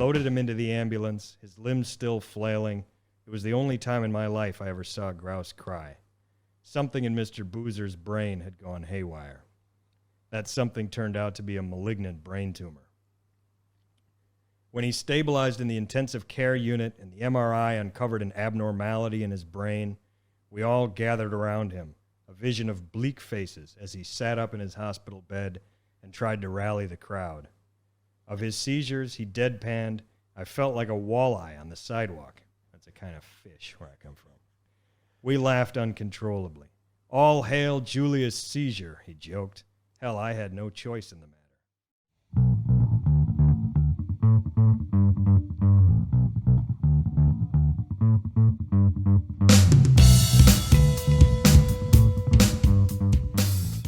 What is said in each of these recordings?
loaded him into the ambulance, his limbs still flailing. It was the only time in my life I ever saw a grouse cry. Something in Mr. Boozer's brain had gone haywire. That something turned out to be a malignant brain tumor. When he stabilized in the intensive care unit and the MRI uncovered an abnormality in his brain, we all gathered around him, a vision of bleak faces as he sat up in his hospital bed and tried to rally the crowd. Of his seizures, he deadpanned, I felt like a walleye on the sidewalk. That's a kind of fish where I come from. We laughed uncontrollably. All hail Julius Caesar, he joked. Hell, I had no choice in the matter.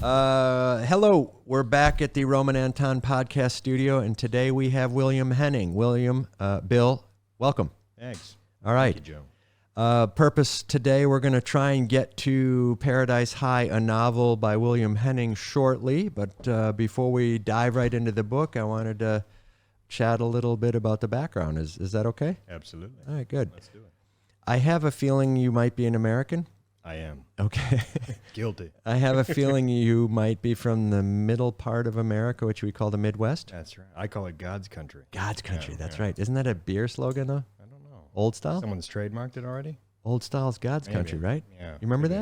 Hello, we're back at the Roman Anton Podcast studio, and today we have William Henning. William, Bill, welcome. Thanks. All right. Thank you, Joe. Purpose today, we're going to try and get to Paradise High, a novel by William Henning shortly, but before we dive right into the book, I wanted to chat a little bit about the background. Is that okay? Absolutely. All right, good. Let's do it. I have a feeling you might be an American. I am. Okay. Guilty. I have a feeling you might be from the middle part of America, which we call the Midwest. That's right. I call it God's country. God's country, Yeah, that's yeah. right. Isn't that a beer slogan, though? I don't know. Old style? Someone's trademarked it already? Old style's God's Maybe. country, right? Yeah. You remember maybe.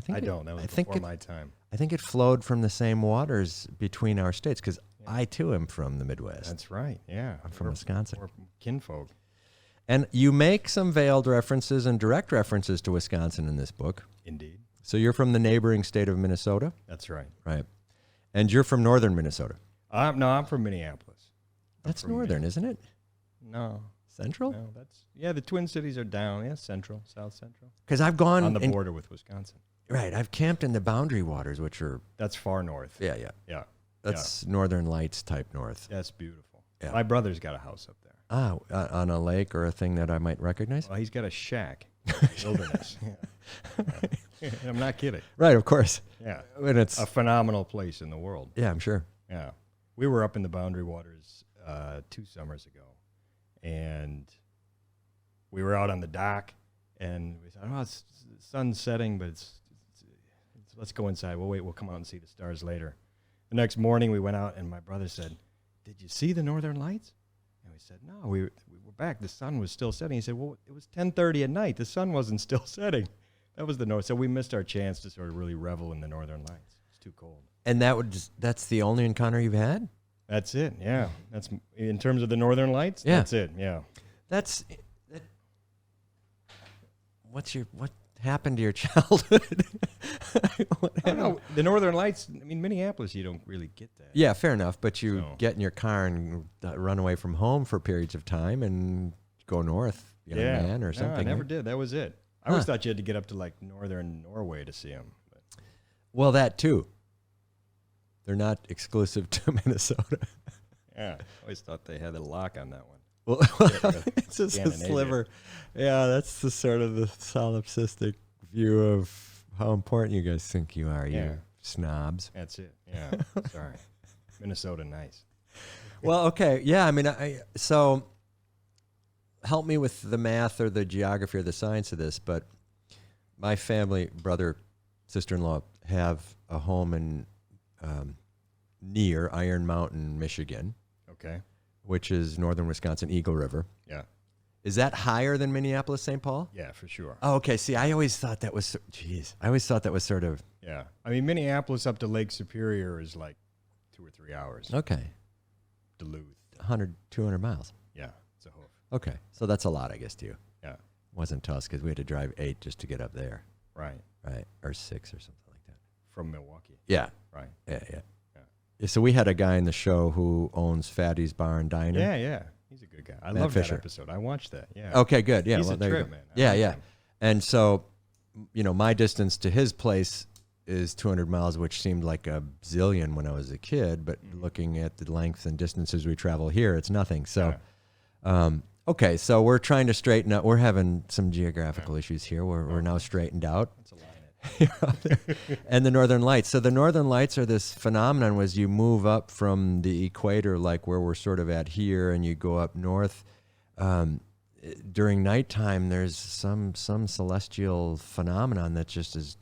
that? I don't. That was before my time. I think it flowed from the same waters between our states, because Yeah. I, too, am from the Midwest. That's right. Yeah. I'm from Wisconsin. We're kinfolk. And you make some veiled references and direct references to Wisconsin in this book. Indeed. So you're from the neighboring state of Minnesota? That's right. Right. And you're from northern Minnesota. No, I'm from Minneapolis. That's from northern, isn't it? No. Central? No, the Twin Cities are down. Yeah, central, south central. Because I've gone On the border with Wisconsin. Right, I've camped in the Boundary Waters, which are That's far north. yeah. Yeah. That's Northern Lights type north. That's beautiful. Yeah. My brother's got a house up there. Ah, on a lake or a thing that I might recognize. Well, he's got a shack in the wilderness. Yeah. I'm not kidding. Right, of course. Yeah. When it's A phenomenal place in the world. yeah, I'm sure. Yeah. We were up in the Boundary Waters 2 summers ago, and we were out on the dock, and we thought, it's the sun's setting, but it's let's go inside. We'll come out and see the stars later. The next morning, we went out, and my brother said, "Did you see the Northern Lights?" And we said, "No, we were back. The sun was still setting." He said, "Well, it was 10:30 at night. The sun wasn't still setting." That was the north. So we missed our chance to sort of really revel in the Northern Lights. It's too cold. And that's the only encounter you've had? That's it. Yeah. That's in terms of the Northern Lights. Yeah. That's it. Yeah. What happened to your childhood? What I don't know. happened? The Northern Lights, I mean, Minneapolis, you don't really get that. Yeah, fair enough. But you So- get in your car and run away from home for periods of time and go north, young man, or something. No, I never right? did. That was it. I always thought you had to get up to like northern Norway to see them. But Well, that too. They're not exclusive to Minnesota. yeah, I always thought they had a lock on that one. Well, it's just a Scandinavia. sliver. Yeah, that's the sort of the solipsistic view of how important you guys think you are, Yeah. you snobs. That's it. Yeah. Sorry. Minnesota, nice. Well, okay. Yeah, I mean, so help me with the math or the geography or the science of this, but my family, brother, sister-in-law, have a home in near Iron Mountain, Michigan, Okay. which is northern Wisconsin, Eagle River. Yeah. Is that higher than Minneapolis, St. Paul? Yeah, for sure. Oh, okay. See, I always thought that was, I always thought that was sort of, Yeah. I mean, Minneapolis up to Lake Superior is like 2 or 3 hours. okay, Duluth. 100, 200 miles. Yeah. It's a hoof. Okay. So that's a lot, I guess, to you. Yeah. Wasn't to us because we had to drive 8 just to get up there, Right. right? Or 6 or something like that. From Milwaukee. Yeah. Right. Yeah. Yeah. So we had a guy in the show who owns Fatty's Bar and Diner. Yeah, yeah. He's a good guy. I Matt love Fisher. that episode. I watched that. Yeah. Okay, good. Yeah. He's well, a there you trip, go. man. I Yeah, like yeah. him. And so, my distance to his place is 200 miles, which seemed like a zillion when I was a kid. But looking at the length and distances we travel here, it's nothing. So, okay. So we're trying to straighten out. We're having some geographical issues here. We're now straightened out. That's a line. And the Northern Lights. So the Northern Lights are this phenomenon was you move up from the equator, like where we're sort of at here, and you go up north, during nighttime, there's some celestial phenomenon that just is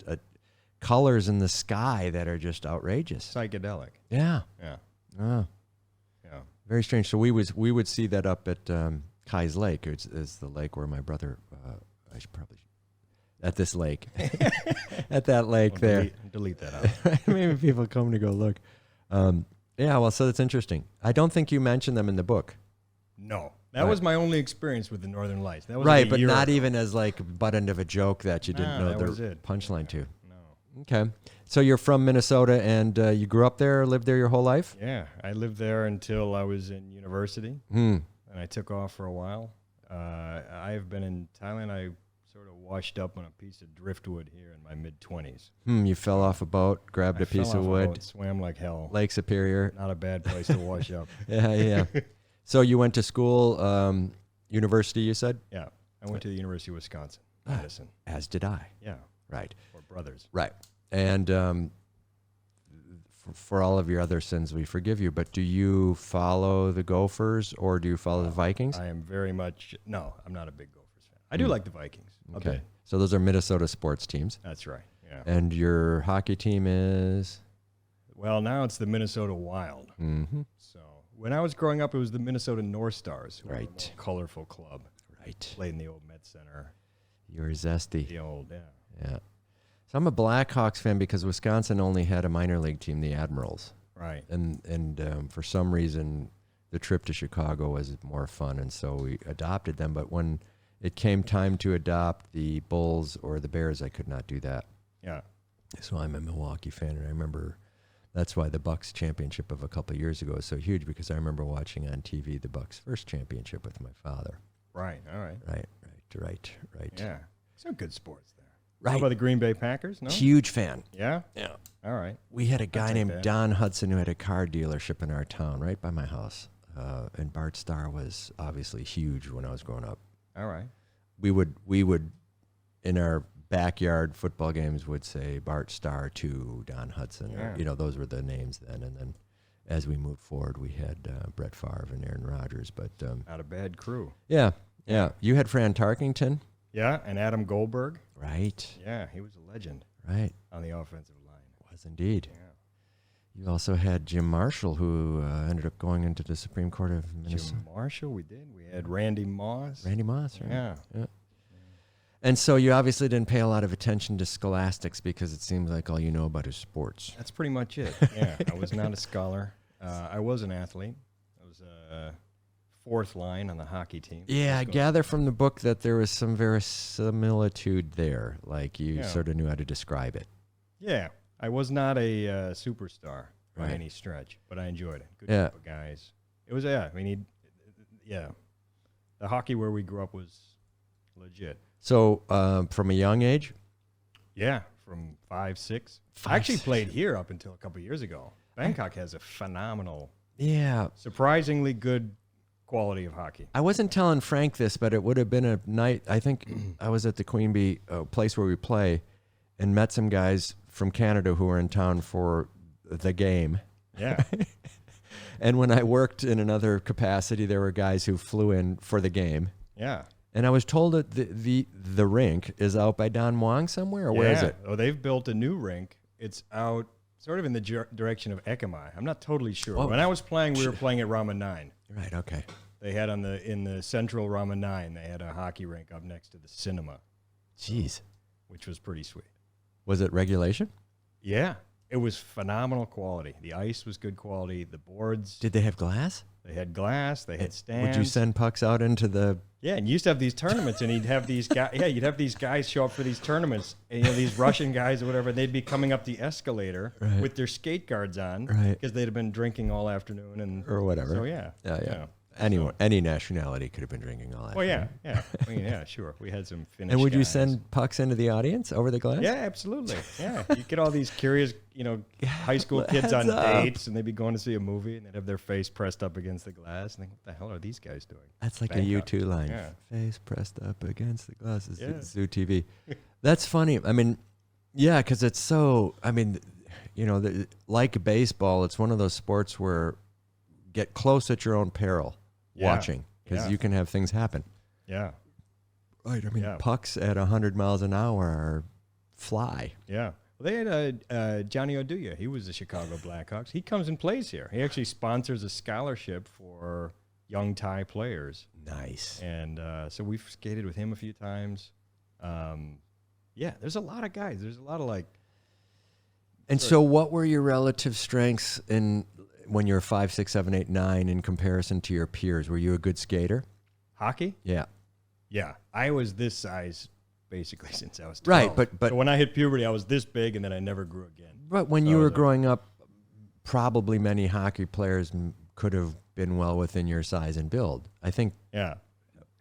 colors in the sky that are just outrageous. Psychedelic. Yeah. Yeah. Oh. Yeah. Very strange. So we would see that up at Kai's Lake. It's the lake where my brother. I should probably at this lake, at that lake there. Delete that out. Maybe people come to go look. Yeah. Well, so that's interesting. I don't think you mentioned them in the book. No, that was my only experience with the Northern Lights. That was Right, like but not ago. even as like butt end of a joke that you didn't know that the was it. punchline to. No. Okay. So you're from Minnesota and you grew up there, lived there your whole life? Yeah, I lived there until I was in university, and I took off for a while. I've been in Thailand. I sort of washed up on a piece of driftwood here in my mid-20s. You fell off a boat, grabbed a piece of wood. Swam like hell. Lake Superior. Not a bad place to wash up. Yeah. So you went to school, university, you said? Yeah, I went to the University of Wisconsin, Madison. As did I. Yeah, Right. we're brothers. Right. And for all of your other sins, we forgive you. But do you follow the Gophers or do you follow the Vikings? I am very much, no, I'm not a big Gophers fan. I do like the Vikings. a Okay. bit. So those are Minnesota sports teams. That's right, yeah. And your hockey team is? Well, now it's the Minnesota Wild. Mm-hmm. So when I was growing up, it was the Minnesota North Stars, who were a more Right. colorful club. Right. Played in the old Met Center. You're zesty. The old, yeah. Yeah. So I'm a Blackhawks fan because Wisconsin only had a minor league team, the Admirals. Right. And for some reason, the trip to Chicago was more fun, and so we adopted them. But when it came time to adopt the Bulls or the Bears, I could not do that. Yeah. So I'm a Milwaukee fan, and I remember that's why the Bucks championship of a couple of years ago was so huge, because I remember watching on TV the Bucks' first championship with my father. Right. All right. Right. Yeah. Some good sports there. Right. How about the Green Bay Packers? No? Huge fan. Yeah? Yeah. All right. We had a guy take named that. Don Hudson who had a car dealership in our town right by my house. And Bart Starr was obviously huge when I was growing up. All right. We would in our backyard football games would say Bart Starr to Don Hudson. Yeah. Or, those were the names then. And then as we moved forward, we had Brett Favre and Aaron Rodgers. But Not a bad crew. yeah. You had Fran Tarkington. Yeah, and Adam Goldberg. Right. Yeah, he was a legend Right. on the offensive line. Was indeed. Yeah. You also had Jim Marshall, who ended up going into the Supreme Court of Minnesota. Jim Marshall, we did. We had Randy Moss. Randy Moss, right? Yeah. And so you obviously didn't pay a lot of attention to scholastics because it seems like all you know about is sports. That's pretty much it. Yeah, I was not a scholar. I was an athlete. I was a fourth line on the hockey team. Yeah, I Let's go. gather from the book that there was some verisimilitude there. Like you Yeah. sort of knew how to describe it. Yeah, I was not a superstar by Right. any stretch, but I enjoyed it. Good Yeah. group of guys. It was, yeah, the hockey where we grew up was legit. So from a young age? Yeah, from 5, 6. I actually played here up until a couple of years ago. Bangkok has a phenomenal, Yeah. surprisingly good quality of hockey. I wasn't telling Frank this, but it would have been a night. I think I was at the Queen Bee place where we play and met some guys from Canada who were in town for the game. Yeah. And when I worked in another capacity, there were guys who flew in for the game. Yeah. And I was told that the rink is out by Don Muang somewhere, or where is it? Oh, they've built a new rink. It's out sort of in the direction of Ekamai. I'm not totally sure. Oh. When I was playing, we were playing at Rama 9. Right, okay. They had in the central Rama 9, they had a hockey rink up next to the cinema, Jeez. which was pretty sweet. Was it regulation? Yeah. It was phenomenal quality. The ice was good quality. The boards, Did they have glass? they had glass. They had stands. Would you send pucks out into the... Yeah, and you used to have these tournaments, and you'd have these guys. Yeah, you'd have these guys show up for these tournaments, and these Russian guys or whatever. They'd be coming up the escalator Right. with their skate guards on, Right. because they'd have been drinking all afternoon and Or whatever. So yeah, Yeah. Anyone, any nationality could have been drinking all that. Well, yeah. I mean, yeah, sure. We had some Finnish. And would you guys. send pucks into the audience over the glass? Yeah, absolutely. Yeah, you get all these curious, high school kids on Heads up. dates, and they'd be going to see a movie, and they'd have their face pressed up against the glass, and think, what the hell are these guys doing? That's like Bangkok. a U2 line. Yeah. Face pressed up against the glass. It's Yeah. Zoo TV. That's funny. I mean, yeah, because it's so, like baseball, it's one of those sports where get close at your own peril Yeah. watching. because you can have things happen. Yeah. Right. I mean, pucks at 100 miles an hour are fly. Yeah. Well, they had Johnny Oduya. He was the Chicago Blackhawks. He comes and plays here. He actually sponsors a scholarship for young Thai players. Nice. And so we've skated with him a few times. Yeah, there's a lot of guys. There's a lot of like. And so what were your relative strengths when you were 5, 6, 7, 8, 9 in comparison to your peers? Were you a good skater? Hockey? Yeah. Yeah. I was this size basically since I was 12. Right, but so when I hit puberty, I was this big, and then I never grew again. But when you were growing up, probably many hockey players could have been well within your size and build. I think. Yeah.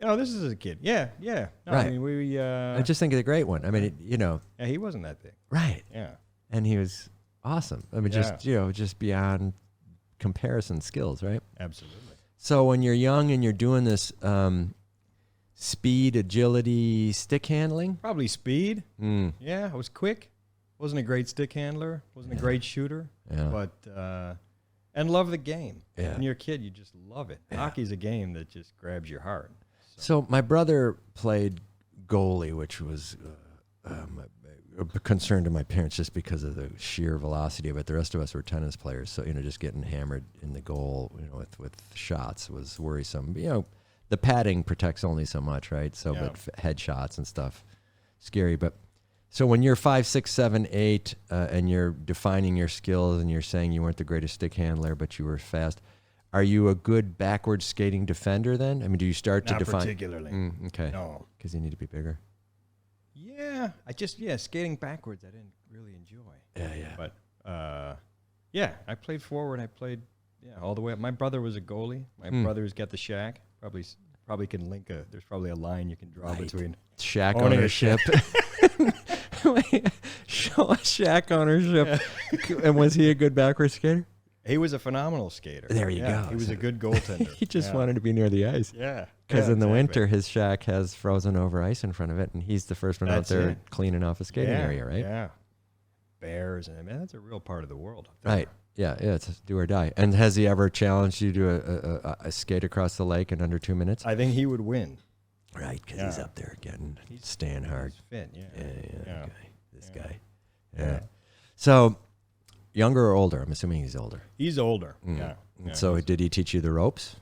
Oh, this is a kid. Yeah. No, right. I mean, I just think it's a great one. I mean, Yeah, he wasn't that big. Right. Yeah. And he was awesome. I mean, just beyond comparison skills, right? Absolutely. So when you're young and you're doing this speed, agility, stick handling? Probably speed. Yeah, I was quick. Wasn't a great stick handler. Wasn't a great shooter. Yeah. But and love the game. Yeah. When you're a kid, you just love it. Yeah. Hockey's a game that just grabs your heart. So my brother played goalie, which was a concern to my parents just because of the sheer velocity of it. The rest of us were tennis players, so just getting hammered in the goal, with shots was worrisome. But, the padding protects only so much, right? So, but headshots and stuff, scary. But so when you're 5, 6, 7, 8, and you're defining your skills, and you're saying you weren't the greatest stick handler, but you were fast. Are you a good backward skating defender then? I mean, do you start to define? Not particularly. Okay. No. Because you need to be bigger. Yeah, skating backwards I didn't really enjoy. Yeah. But I played forward. I played all the way up. My brother was a goalie. My brother's got the shack. Probably can link there's probably a line you can draw between shack ownership. Shack ownership. Yeah. And was he a good backward skater? He was a phenomenal skater. There you go. He was a good goaltender. He just wanted to be near the ice. Yeah. Because in the winter, his shack has frozen over ice in front of it, and he's the first one out there cleaning off a skating area, right? Yeah. Bears, and that's a real part of the world. Right. Yeah, it's do or die. And has he ever challenged you to a skate across the lake in under 2 minutes? I think he would win. Right, because he's up there staying hard. He's fit, Yeah. This guy. Yeah. So, younger or older? I'm assuming he's older. He's older, yeah. So did he teach you the ropes?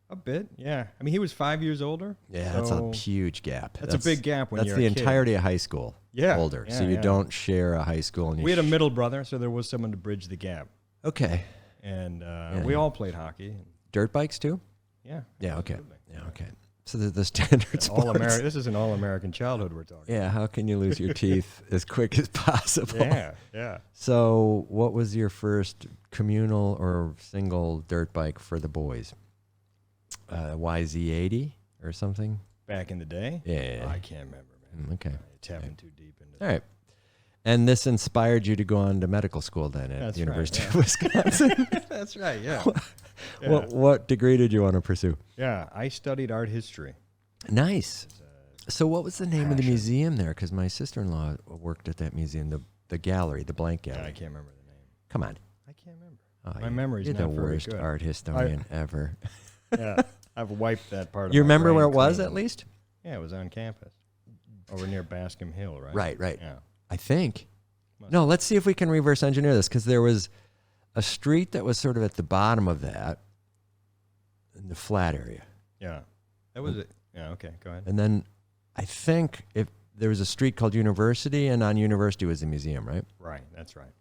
A bit, yeah. I mean, he was 5 years older. Yeah, that's a huge gap. That's a big gap when you're a kid. That's the entirety of high school. Yeah. Older. So you don't share a high school. And we had a middle brother, so there was someone to bridge the gap. Okay. And we all played hockey. Dirt bikes too? Yeah. Yeah, okay. Yeah, okay. So the standard sports. This is an all-American childhood we're talking about. Yeah, how can you lose your teeth as quick as possible? Yeah. So what was your first communal or single dirt bike for the boys? YZ80 or something? Back in the day? Yeah. Oh, I can't remember, man. Okay. Tapping too deep into All right. And this inspired you to go on to medical school then at the University of Wisconsin? That's right, yeah. What degree did you want to pursue? Yeah, I studied art history. Nice. So what was the name of the museum there? Because my sister-in-law worked at that museum, the gallery, the blank gallery. Yeah, I can't remember the name. Come on. I can't remember. My memory's not very good. You're the worst art historian ever. Yeah, I've wiped that part of my You remember brain where it was clean. at least? Yeah, it was on campus. Over near Bascom Hill, right? Right. Yeah. I think. No, let's see if we can reverse engineer this, because there was a street that was sort of at the bottom of that in the flat area. Yeah. That was it. Yeah, okay, go ahead. And then I think if there was a street called University, and on University was the museum, right? Right, that's right.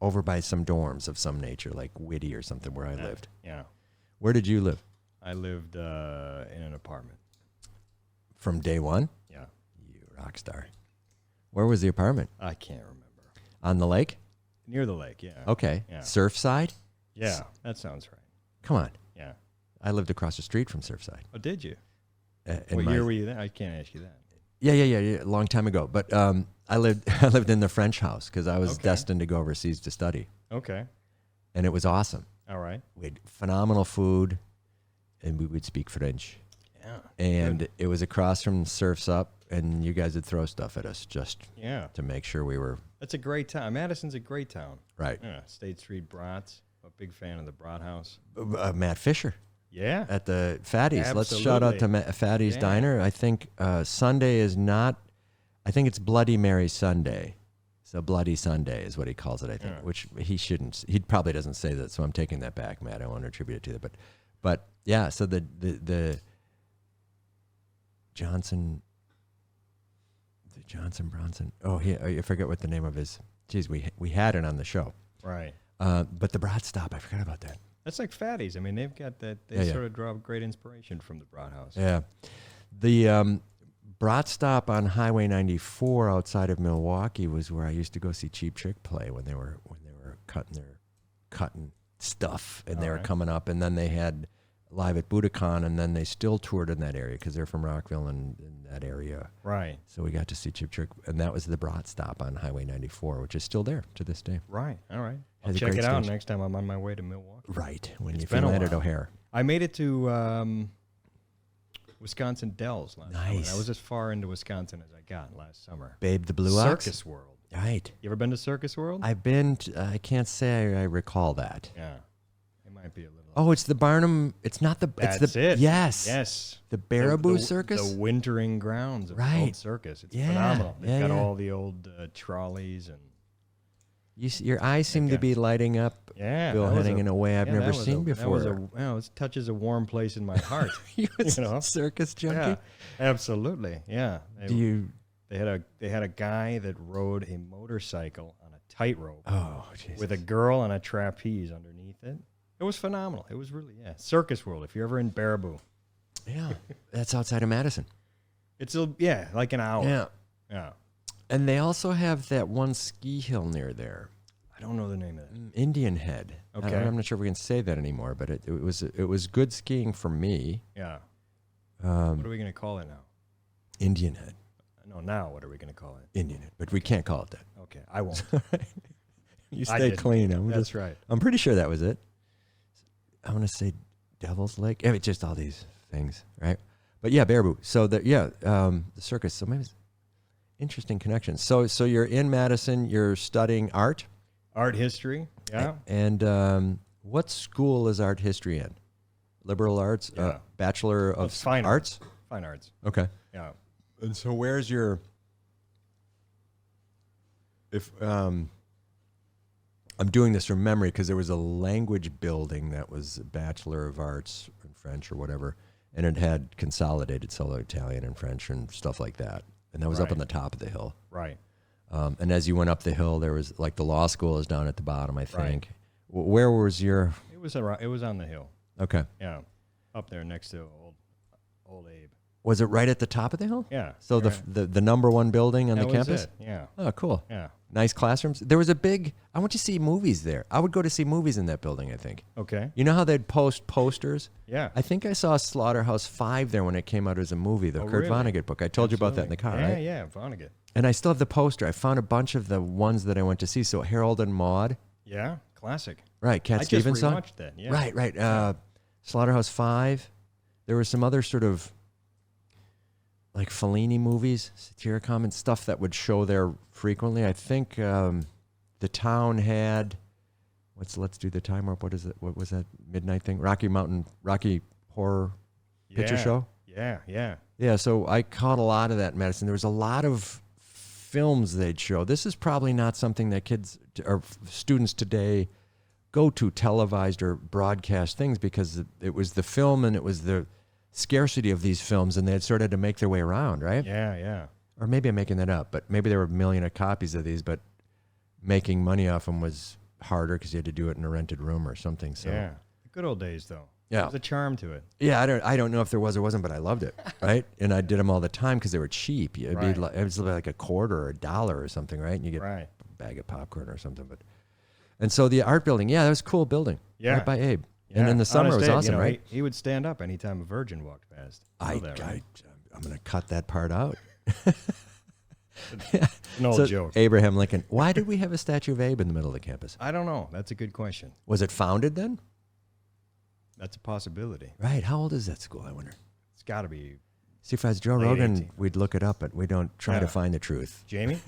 Over by some dorms of some nature, like Whitty or something where I lived. Yeah. Where did you live? I lived in an apartment. From day one? Yeah. You rock star. Where was the apartment? I can't remember. On the lake? Near the lake, yeah. Okay. Yeah. Surfside? Yeah, that sounds right. Come on. Yeah. I lived across the street from Surfside. Oh, did you? What year were you there? I can't ask you that. Yeah, a long time ago. But I lived in the French house because I was destined to go overseas to study. Okay. And it was awesome. All right. We had phenomenal food, and we would speak French. Yeah. And it was across from Surf's Up, and you guys would throw stuff at us just to make sure we were... That's a great town. Madison's a great town. Right. Yeah. State Street Brats. I'm a big fan of the Brat House. Matt Fisher. Yeah. at the Fatty's. Let's shout out to Fatty's Diner. I think Sunday is not. I think it's Bloody Mary Sunday. So Bloody Sunday is what he calls it, I think, which he shouldn't. He probably doesn't say that, so I'm taking that back, Matt. I want to attribute it to that. But yeah, so the Johnson Bronson. Oh, I forget what the name of his. Geez, we had it on the show. Right. But the Brat Stop, I forgot about that. That's like Fatty's. I mean, they've got that. They sort of draw great inspiration from the Brat House. Yeah. The Brat Stop on Highway 94 outside of Milwaukee was where I used to go see Cheap Trick play when they were cutting stuff and they were coming up, and then they had live at Budokan, and then they still toured in that area because they're from Rockville and in that area. Right. So we got to see Cheap Trick, and that was the Brat Stop on Highway 94, which is still there to this day. Right. All right. I'll Has a check great it out stage. next time I'm on my way to Milwaukee. Right. When It's you been a land at while. O'Hare. I made it to Wisconsin Dells last summer. Nice. I was as far into Wisconsin as I got last summer. Babe the Blue Ox? Circus World. Right. You ever been to Circus World? I've been, I can't say I recall that. Yeah. It might be a little. Oh, it's the Barnum. It's not the. That's it's the. it. Yes. Yes. The Baraboo The Circus. The wintering grounds of the Right. old circus. It's Yeah. phenomenal. They've Yeah, got yeah. all the old trolleys and. Your eyes seem to be lighting up, Yeah. Bill that was Henning, in a way I've yeah, never that was seen before. It touches a warm place in my heart. You was You know? a circus junkie. Yeah, absolutely. Yeah. Do you? They had a guy that rode a motorcycle on a tightrope Oh, Jesus. with a girl on a trapeze underneath it. It was phenomenal. It was really Circus World. If you're ever in Baraboo, Yeah, that's outside of Madison. it's like an hour. Yeah, Yeah. and they also have that one ski hill near there, I don't know the name of that. Indian Head. Okay. I'm not sure if we can say that anymore, but it was good skiing for me. Yeah. What are we gonna call it now? Indian Head. No, now what are we gonna call it? Indian Head, but we can't call it that. Okay, I won't. You I stay didn't. clean. That's right. I'm pretty sure that was it. I want to say Devil's Lake. I mean, just all these things, right? But yeah, Baraboo. So the circus. So maybe it's interesting connection. So you're in Madison. You're studying art. Art history. Yeah. And what school is art history in? Liberal arts. Yeah. Bachelor of Fine Arts. Fine arts. Okay. Yeah. And so where's your? If I'm doing this from memory because there was a language building that was a Bachelor of Arts in French or whatever, and it had consolidated solo Italian and French and stuff like that. And that was up Right. on the top of the hill. Right. And as you went up the hill, there was like the law school is down at the bottom, I Right. think. Where was your? It was around. It was on the hill. Okay. Yeah. Up there next to old Abe. Was it right at the top of the hill? Yeah. So right. the number one building on That the was campus? it. Yeah. Oh, cool. Yeah. Nice classrooms. There was a big, I went to see movies there. I would go to see movies in that building, I think. Okay. You know how they'd post posters? Yeah. I think I saw Slaughterhouse 5 there when it came out as a movie, the Oh, Kurt really? Vonnegut book. I told you about that in the car, Yeah, right? yeah, Vonnegut. And I still have the poster. I found a bunch of the ones that I went to see. So Harold and Maude. Yeah, classic. Right, Cat I just Stevens song. rewatched that. Yeah. Right. Slaughterhouse 5. There were some other sort of like Fellini movies, Satiricon and stuff that would show there frequently. I think the town had let's do the time warp. What is it? What was that midnight thing? Rocky Horror Picture Yeah. Show. Yeah, yeah. Yeah, so I caught a lot of that in Madison. There was a lot of films they'd show. This is probably not something that kids or students today go to, televised or broadcast things, because it was the film and it was the scarcity of these films, and they had sort of had to make their way around, right? Yeah, yeah. Or maybe I'm making that up, but maybe there were a million of copies of these, but making money off them was harder because you had to do it in a rented room or something. So Yeah. The good old days, though. Yeah. There's a charm to it. yeah, I don't know if there was or wasn't, but I loved it, right? And I did them all the time because they were cheap. It'd be Right. like, it was like a quarter or $1 or something, right? And you get Right. a bag of popcorn or something. And so the art building, yeah, that was a cool building. Yeah. Right by Abe. Yeah. And in the summer, it Honest was Abe, awesome, right? He would stand up anytime a virgin walked past. You know that, right? I'm going to cut that part out. An old So, joke. Abraham Lincoln. Why did we have a statue of Abe in the middle of the campus? I don't know. That's a good question. Was it founded then? That's a possibility. Right. How old is that school, I wonder? It's got to be See, if I was Joe Late Rogan, 18. we'd look it up, but we don't try to find the truth. Jamie?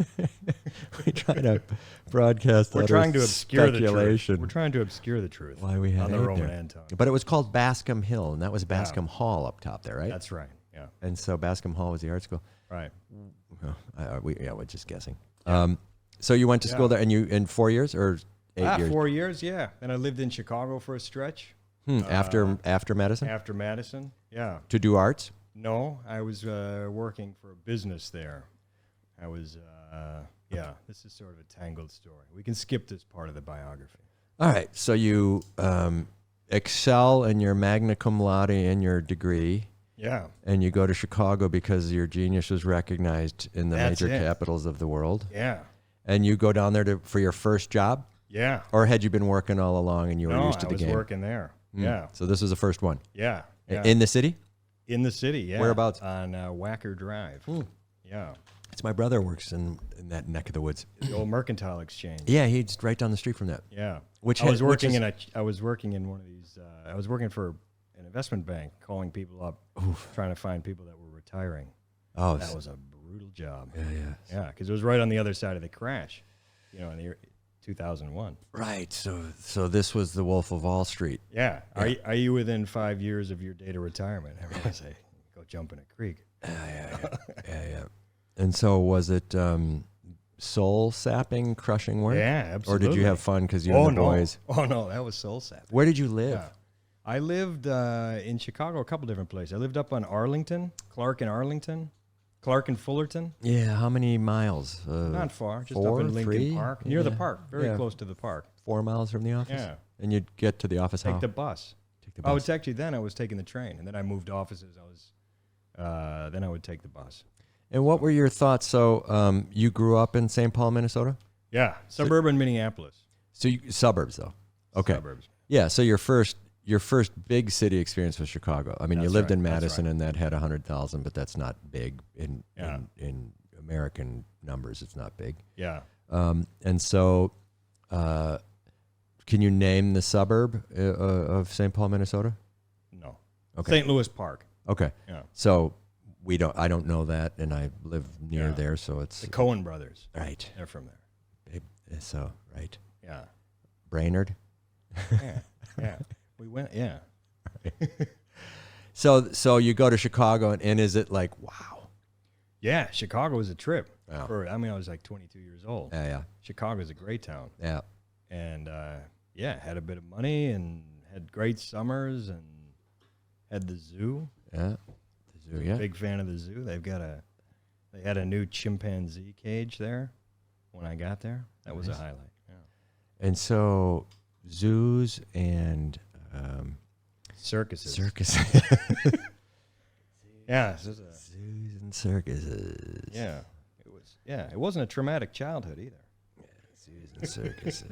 We try to broadcast. We're trying to obscure the truth. speculation. We're trying to obsure the truth. Why we had on the eight Roman there. Anton. But it was called Bascom Hill, and that was Bascom Hall up top there, right? That's right. Yeah. And so Bascom Hall was the art school. Right. We're just guessing. So you went to school there, and you in 4 years or 8 years? 4 years, yeah. Then I lived in Chicago for a stretch. After Madison? After Madison, yeah. To do arts? No, I was working for a business there. I was, this is sort of a tangled story. We can skip this part of the biography. All right. So you excel in your magna cum laude in your degree. Yeah. And you go to Chicago because your genius was recognized in the That's major it. capitals of the world. Yeah. And you go down there for your first job? Yeah. Or had you been working all along and you were used to the game? I was working there. Yeah. So this was the first one? Yeah. In the city? In the city, yeah. Whereabouts? On Wacker Drive. Yeah. It's my brother works in that neck of the woods. The old Mercantile Exchange. Yeah, he's right down the street from that. Yeah. I was working in one of these. I was working for an investment bank, calling people up, trying to find people that were retiring. Oh, that was a brutal job. Yeah. Because it was right on the other side of the crash. In the year 2001. Right. So this was the Wolf of Wall Street. Yeah. Are you within 5 years of your date of retirement? Everyone say, go jump in a creek. Yeah. And so was it soul sapping, crushing work? Yeah, absolutely. Or did you have fun because you and the boys? Oh, no, that was soul sapping. Where did you live? Yeah. I lived in Chicago, a couple different places. I lived up on Arlington, Clark and Fullerton. Yeah, how many miles? Not far, just 4, up in Lincoln 3? Park, near the park, very close to the park. 4 miles from the office? Yeah. And you'd get to the office Take how? the bus. Oh, it's actually then I was taking the train, and then I moved offices. Then I would take the bus. And what were your thoughts? So you grew up in St. Paul, Minnesota? Yeah, suburban Minneapolis. So suburbs, though. Okay. Suburbs. Yeah. So your first big city experience was Chicago. I mean, you lived in Madison, and that had 100,000, but that's not big in American numbers. It's not big. Yeah. And so, can you name the suburb of St. Paul, Minnesota? No. Okay. St. Louis Park. Okay. Yeah. So I don't know that, and I live near there, so it's the Cohen brothers. Right. They're from there. So right. Yeah. Brainerd. Yeah. We went. Yeah. So you go to Chicago, and is it like, wow? Yeah, Chicago was a trip. Yeah. I was like 22 years old. Yeah. Chicago is a great town. Yeah. And had a bit of money and had great summers and had the zoo. Yeah. The zoo. Yeah. Big fan of the zoo. They had a new chimpanzee cage there when I got there. That was a highlight. Yeah. And so zoos and circuses. Yeah. Zoos and circuses. Yeah. It wasn't a traumatic childhood either. Yeah, zoos and circuses.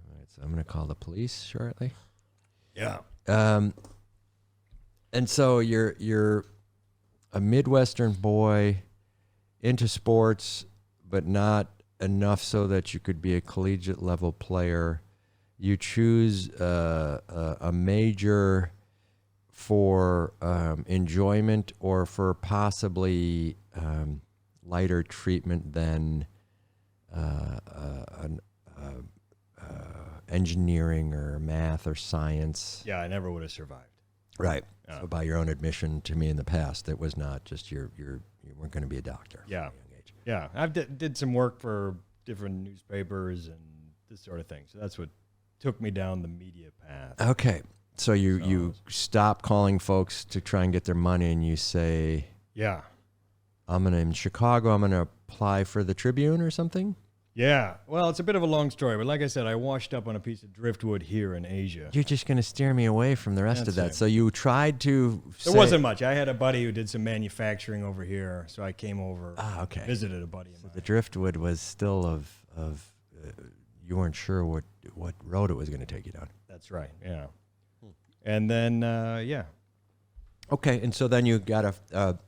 All right, so I'm going to call the police shortly. Yeah. And so you're a Midwestern boy into sports, but not enough so that you could be a collegiate level player. You choose a major for enjoyment or for possibly lighter treatment than engineering or math or science. Yeah, I never would have survived. Right. Yeah. So by your own admission to me in the past, it was not just you weren't going to be a doctor. Yeah. At a young age. Yeah. I did some work for different newspapers and this sort of thing. So that's what took me down the media path. Okay. So you stop calling folks to try and get their money, and you say, Yeah. in Chicago, I'm going to apply for the Tribune or something? Yeah. Well, it's a bit of a long story, but like I said, I washed up on a piece of driftwood here in Asia. You're just going to steer me away from the rest of that. it. So you tried to There wasn't much. I had a buddy who did some manufacturing over here, so I came over, okay. visited a buddy of mine. The driftwood was still of you weren't sure what road it was going to take you down. That's right, yeah. And then, Okay, and so then you got a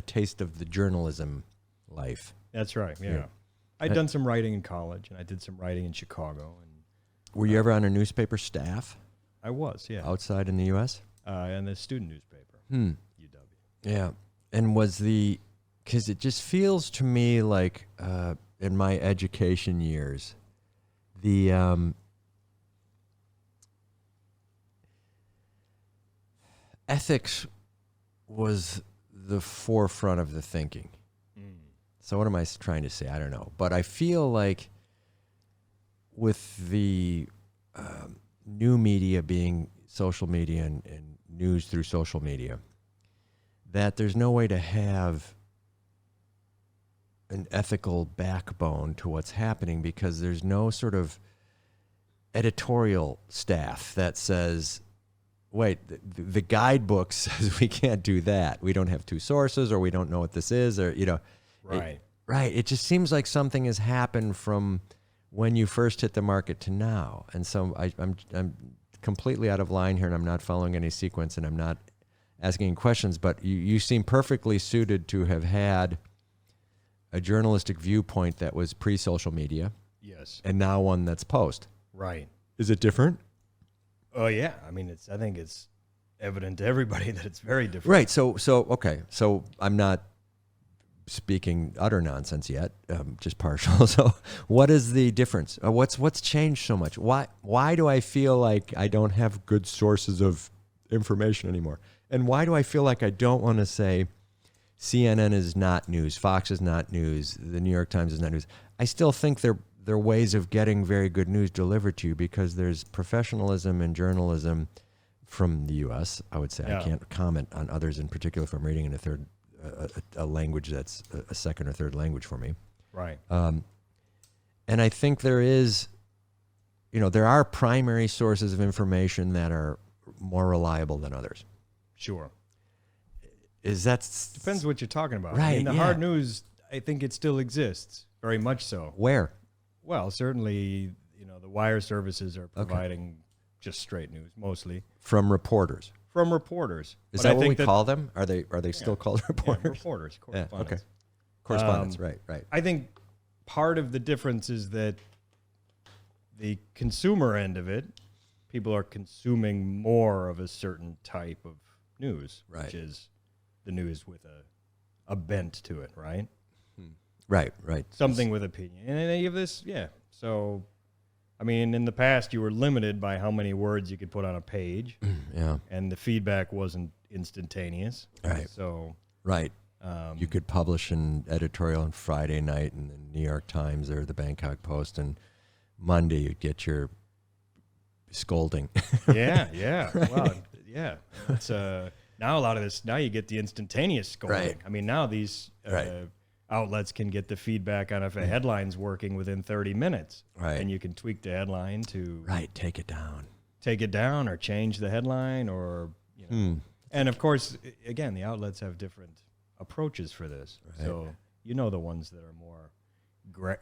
taste of the journalism life. That's right, yeah. I'd done some writing in college, and I did some writing in Chicago. And Were you ever on a newspaper staff? I was, yeah. Outside in the U.S.? And the student newspaper, UW. Yeah. and because it just feels to me like in my education years, the ethics was the forefront of the thinking. So what am I trying to say? I don't know. But I feel like with the new media being social media and news through social media, that there's no way to have an ethical backbone to what's happening because there's no sort of editorial staff that says, wait, the guidebook says we can't do that. We don't have two sources, or we don't know what this is, or, Right. Right. It just seems like something has happened from when you first hit the market to now. And so I'm completely out of line here, and I'm not following any sequence, and I'm not asking any questions, but you seem perfectly suited to have had a journalistic viewpoint that was pre-social media. Yes. And now one that's post. Right. Is it different? Oh yeah. I mean, I think it's evident to everybody that it's very different. Right. So okay. So I'm not speaking utter nonsense yet, just partial. So what is the difference? What's changed so much? Why do I feel like I don't have good sources of information anymore? And why do I feel like I don't want to say CNN is not news, Fox is not news, the New York Times is not news? I still think they're ways of getting very good news delivered to you because there's professionalism and journalism from the U.S., I would say. Yeah. I can't comment on others in particular if I'm reading in a language that's a second or third language for me. Right. And I think there are primary sources of information that are more reliable than others. Sure. Depends what you're talking about. Right, I mean, the yeah. hard news, I think it still exists, very much so. Where? Well, certainly, the wire services are providing just straight news, mostly. From reporters. From reporters. Is But that I what think we call them? Are they still called reporters? Yeah, reporters, correspondents. Okay. Correspondents, right. I think part of the difference is that the consumer end of it, people are consuming more of a certain type of news, Right. which is the news with a bent to it, right? Right. Something with opinion. And any of this, yeah. So, I mean, in the past, you were limited by how many words you could put on a page, Yeah. and the feedback wasn't instantaneous. Right. So, Right. You could publish an editorial on Friday night in the New York Times or the Bangkok Post, and Monday you'd get your scolding. yeah. Well, yeah. It's now a lot of this. Now you get the instantaneous scolding. Right. I mean, now these outlets can get the feedback on if a headline's working within 30 minutes, Right. and you can tweak the headline to Take it down. or change the headline, or And of course, again, the outlets have different approaches for this. Right. So the ones that are more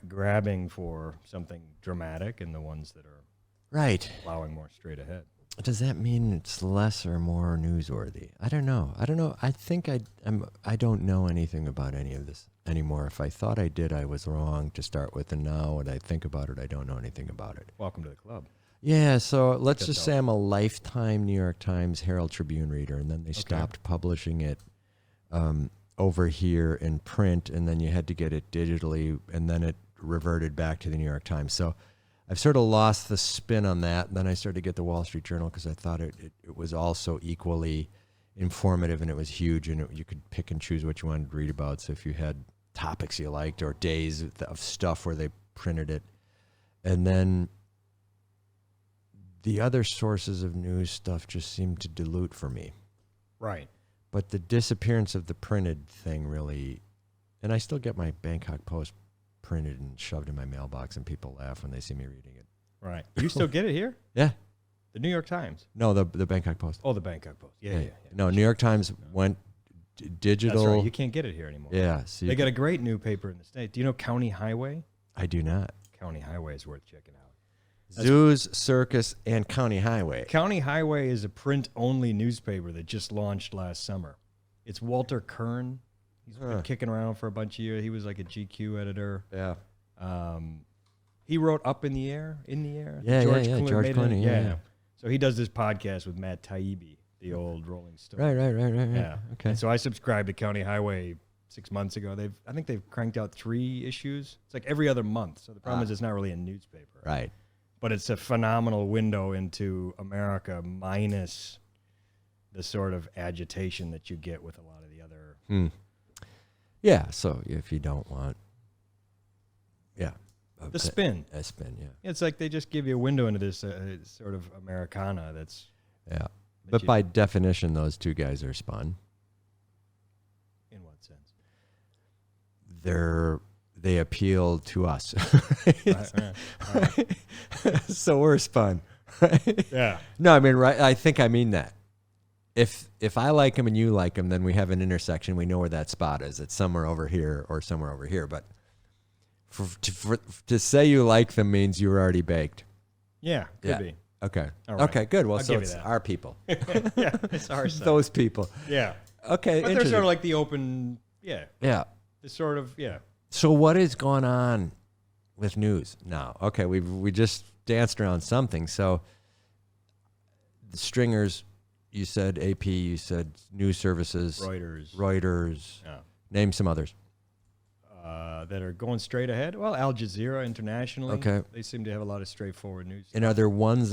grabbing for something dramatic, and the ones that are Right. plowing more straight ahead. Does that mean it's less or more newsworthy? I don't know. I think I don't know anything about any of this anymore. If I thought I did, I was wrong to start with, and now when I think about it, I don't know anything about it. Welcome to the club. Yeah, so let's Guess just so. say I'm a lifetime New York Times Herald Tribune reader, and then they stopped publishing it over here in print, and then you had to get it digitally, and then it reverted back to the New York Times. So I've sort of lost the spin on that. Then I started to get the Wall Street Journal because I thought it was also equally informative, and it was huge, and you could pick and choose what you wanted to read about. So if you had topics you liked or days of stuff where they printed it, and then the other sources of news stuff just seemed to dilute for me. Right. But the disappearance of the printed thing really, and I still get my Bangkok Post printed and shoved in my mailbox, and people laugh when they see me reading it. Right. You still get it here? Yeah. The New York Times. No, the Bangkok Post. Oh, the Bangkok Post. Yeah. No, New York Times went digital. That's right. You can't get it here anymore. Yeah. So They got a great new paper in the state. Do you know County Highway? I do not. County Highway is worth checking out. Zoos, Circus, and County Highway. County Highway is a print-only newspaper that just launched last summer. It's Walter Kern. He's been kicking around for a bunch of years. He was like a GQ editor. Yeah. He wrote Up in the Air. Yeah, George George made it. Clooney. Yeah. So he does this podcast with Matt Taibbi. the old Rolling Stone. Right. Yeah. Okay. And so I subscribed to County Highway 6 months ago. I think they've cranked out 3 issues. It's like every other month. So the problem is it's not really a newspaper. Right. But it's a phenomenal window into America minus the sort of agitation that you get with a lot of the other. Yeah. So if you don't want, The spin. a spin, yeah. It's like they just give you a window into this sort of Americana that's. Yeah. But by definition, those two guys are spun. In what sense? They appeal to us. Right. So we're spun. Yeah. No, I mean, right. I think I mean that. If I like them and you like them, then we have an intersection. We know where that spot is. It's somewhere over here or somewhere over here. But to say you like them means you were already baked. Yeah, could be. Okay. All right. Okay, good. Well, I'll so give you it's that. our people. Yeah, it's our side. Those people. Yeah. Okay, But they're sort of like the open, Yeah. the sort of, So what is going on with news now? Okay, we just danced around something. So the stringers, you said AP, you said news services, Reuters. Yeah. Name some others. That are going straight ahead. Well, Al Jazeera internationally. Okay. They seem to have a lot of straightforward news. And are there ones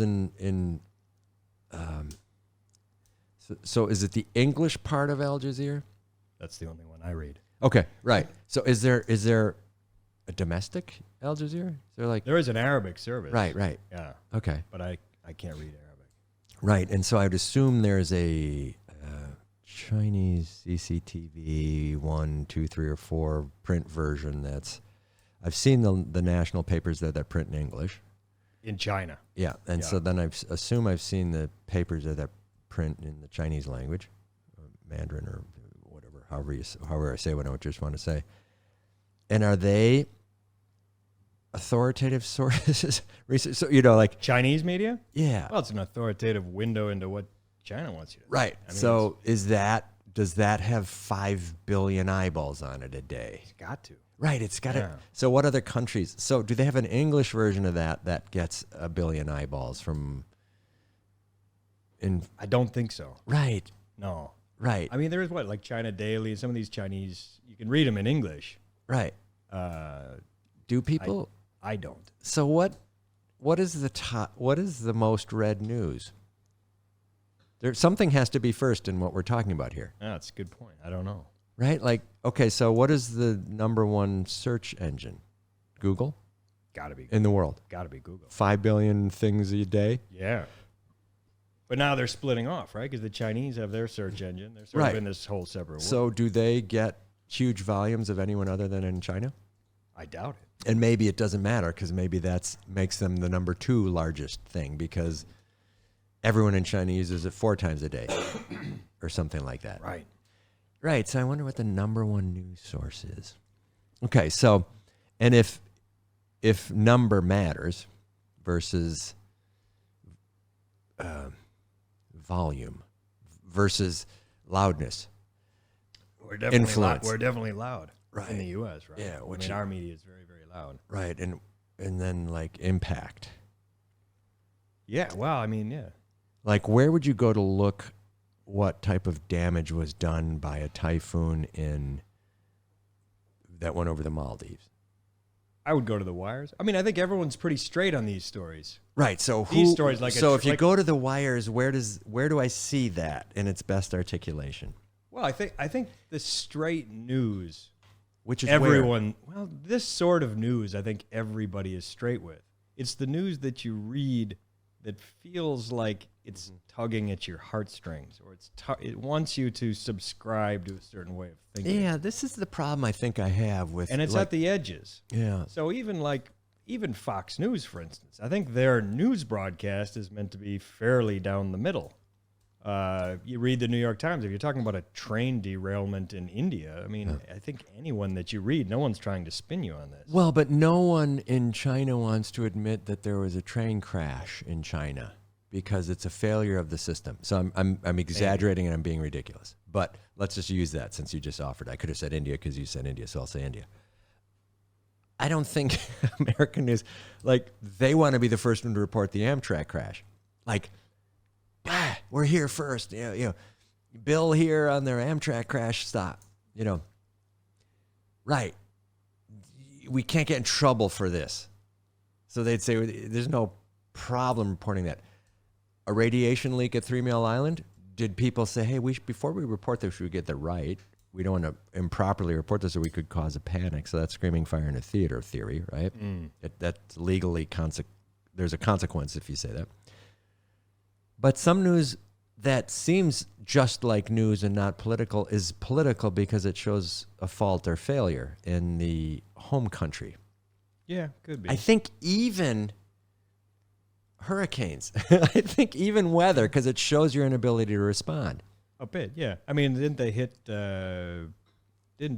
so is it the English part of Al Jazeera? That's the only one I read. Okay, right. So is there a domestic Al Jazeera? Is there like There is an Arabic service. Right. Yeah. Okay. But I can't read Arabic. Right, and so I would assume there's a Chinese CCTV 1, 2, 3, or 4 print version. I've seen the national papers that print in English. In China. Yeah, and so then assume I've seen the papers that print in the Chinese language, Mandarin or whatever, however I say what I just want to say. And are they authoritative sources? Research, so like Chinese media? Yeah. Well, it's an authoritative window into what China wants you to. Right. I mean, So does that have 5 billion eyeballs on it a day? It's got to. Right. It's got Yeah. to. So what other countries? So do they have an English version of that gets 1 billion eyeballs from? I don't think so. Right. No. Right. I mean, there is like China Daily. Some of these Chinese, you can read them in English. Right. Do people? I don't. So what is the top? What is the most read news? Something has to be first in what we're talking about here. Yeah, that's a good point. I don't know. Right? Like, okay, so what is the number one search engine? Google? Gotta be. In the world. Gotta be Google. 5 billion things a day? Yeah. But now they're splitting off, right? Because the Chinese have their search engine. They're sort of in this whole separate world. So do they get huge volumes of anyone other than in China? I doubt it. And maybe it doesn't matter because maybe that makes them the number 2 largest thing because everyone in China uses it 4 times a day or something like that. Right. Right. So I wonder what the number 1 news source is. Okay. So, and if number matters versus volume versus loudness, We're definitely influence. We're definitely loud Right. in the U.S., right? Yeah, I mean, our media is very, very loud. Right. And then like impact. Yeah. Well, I mean, yeah. Like where would you go to look what type of damage was done by a typhoon that went over the Maldives? I would go to the wires. I mean, I think everyone's pretty straight on these stories. Right. So These stories, like if you go to the wires, where do I see that in its best articulation? Well, I think the straight news, Which is everyone. Well, this sort of news, I think everybody is straight with. It's the news that you read that feels like it's tugging at your heartstrings, or it wants you to subscribe to a certain way of thinking. Yeah, this is the problem I think I have with, and it's at the edges. Yeah. So even Fox News, for instance, I think their news broadcast is meant to be fairly down the middle. You read the New York Times, if you're talking about a train derailment in India, I mean, I think anyone that you read, no one's trying to spin you on this. Well, but no one in China wants to admit that there was a train crash in China because it's a failure of the system. So I'm exaggerating and I'm being ridiculous. But let's just use that since you just offered. I could have said India because you said India, so I'll say India. I don't think American news, like, they want to be the first one to report the Amtrak crash. Like, we're here first. Bill here on their Amtrak crash stop. Right. We can't get in trouble for this. So they'd say there's no problem reporting that. A radiation leak at 3 Mile Island. Did people say, hey, before we report this, we get that right? We don't want to improperly report this or we could cause a panic. So that's screaming fire in a theater theory, right? That's legally, there's a consequence if you say that. But some news that seems just like news and not political is political because it shows a fault or failure in the home country. Yeah, could be. I think even hurricanes, I think even weather, because it shows your inability to respond. A bit, yeah. I mean, didn't they didn't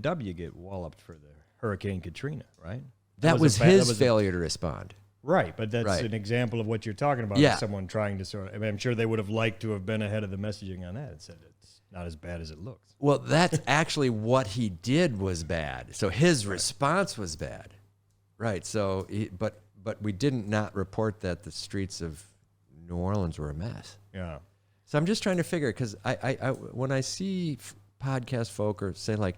W get walloped for the Hurricane Katrina, right? That was his failure to respond. Right, but that's Right. an example of what you're talking about. Yeah. Someone trying to sort of, I mean, I'm sure they would have liked to have been ahead of the messaging on that and said it's not as bad as it looks. Well, that's actually what he did was bad. So his response was bad. Right. So, but we didn't not report that the streets of New Orleans were a mess. Yeah. So I'm just trying to figure, because I when I see podcast folk or say like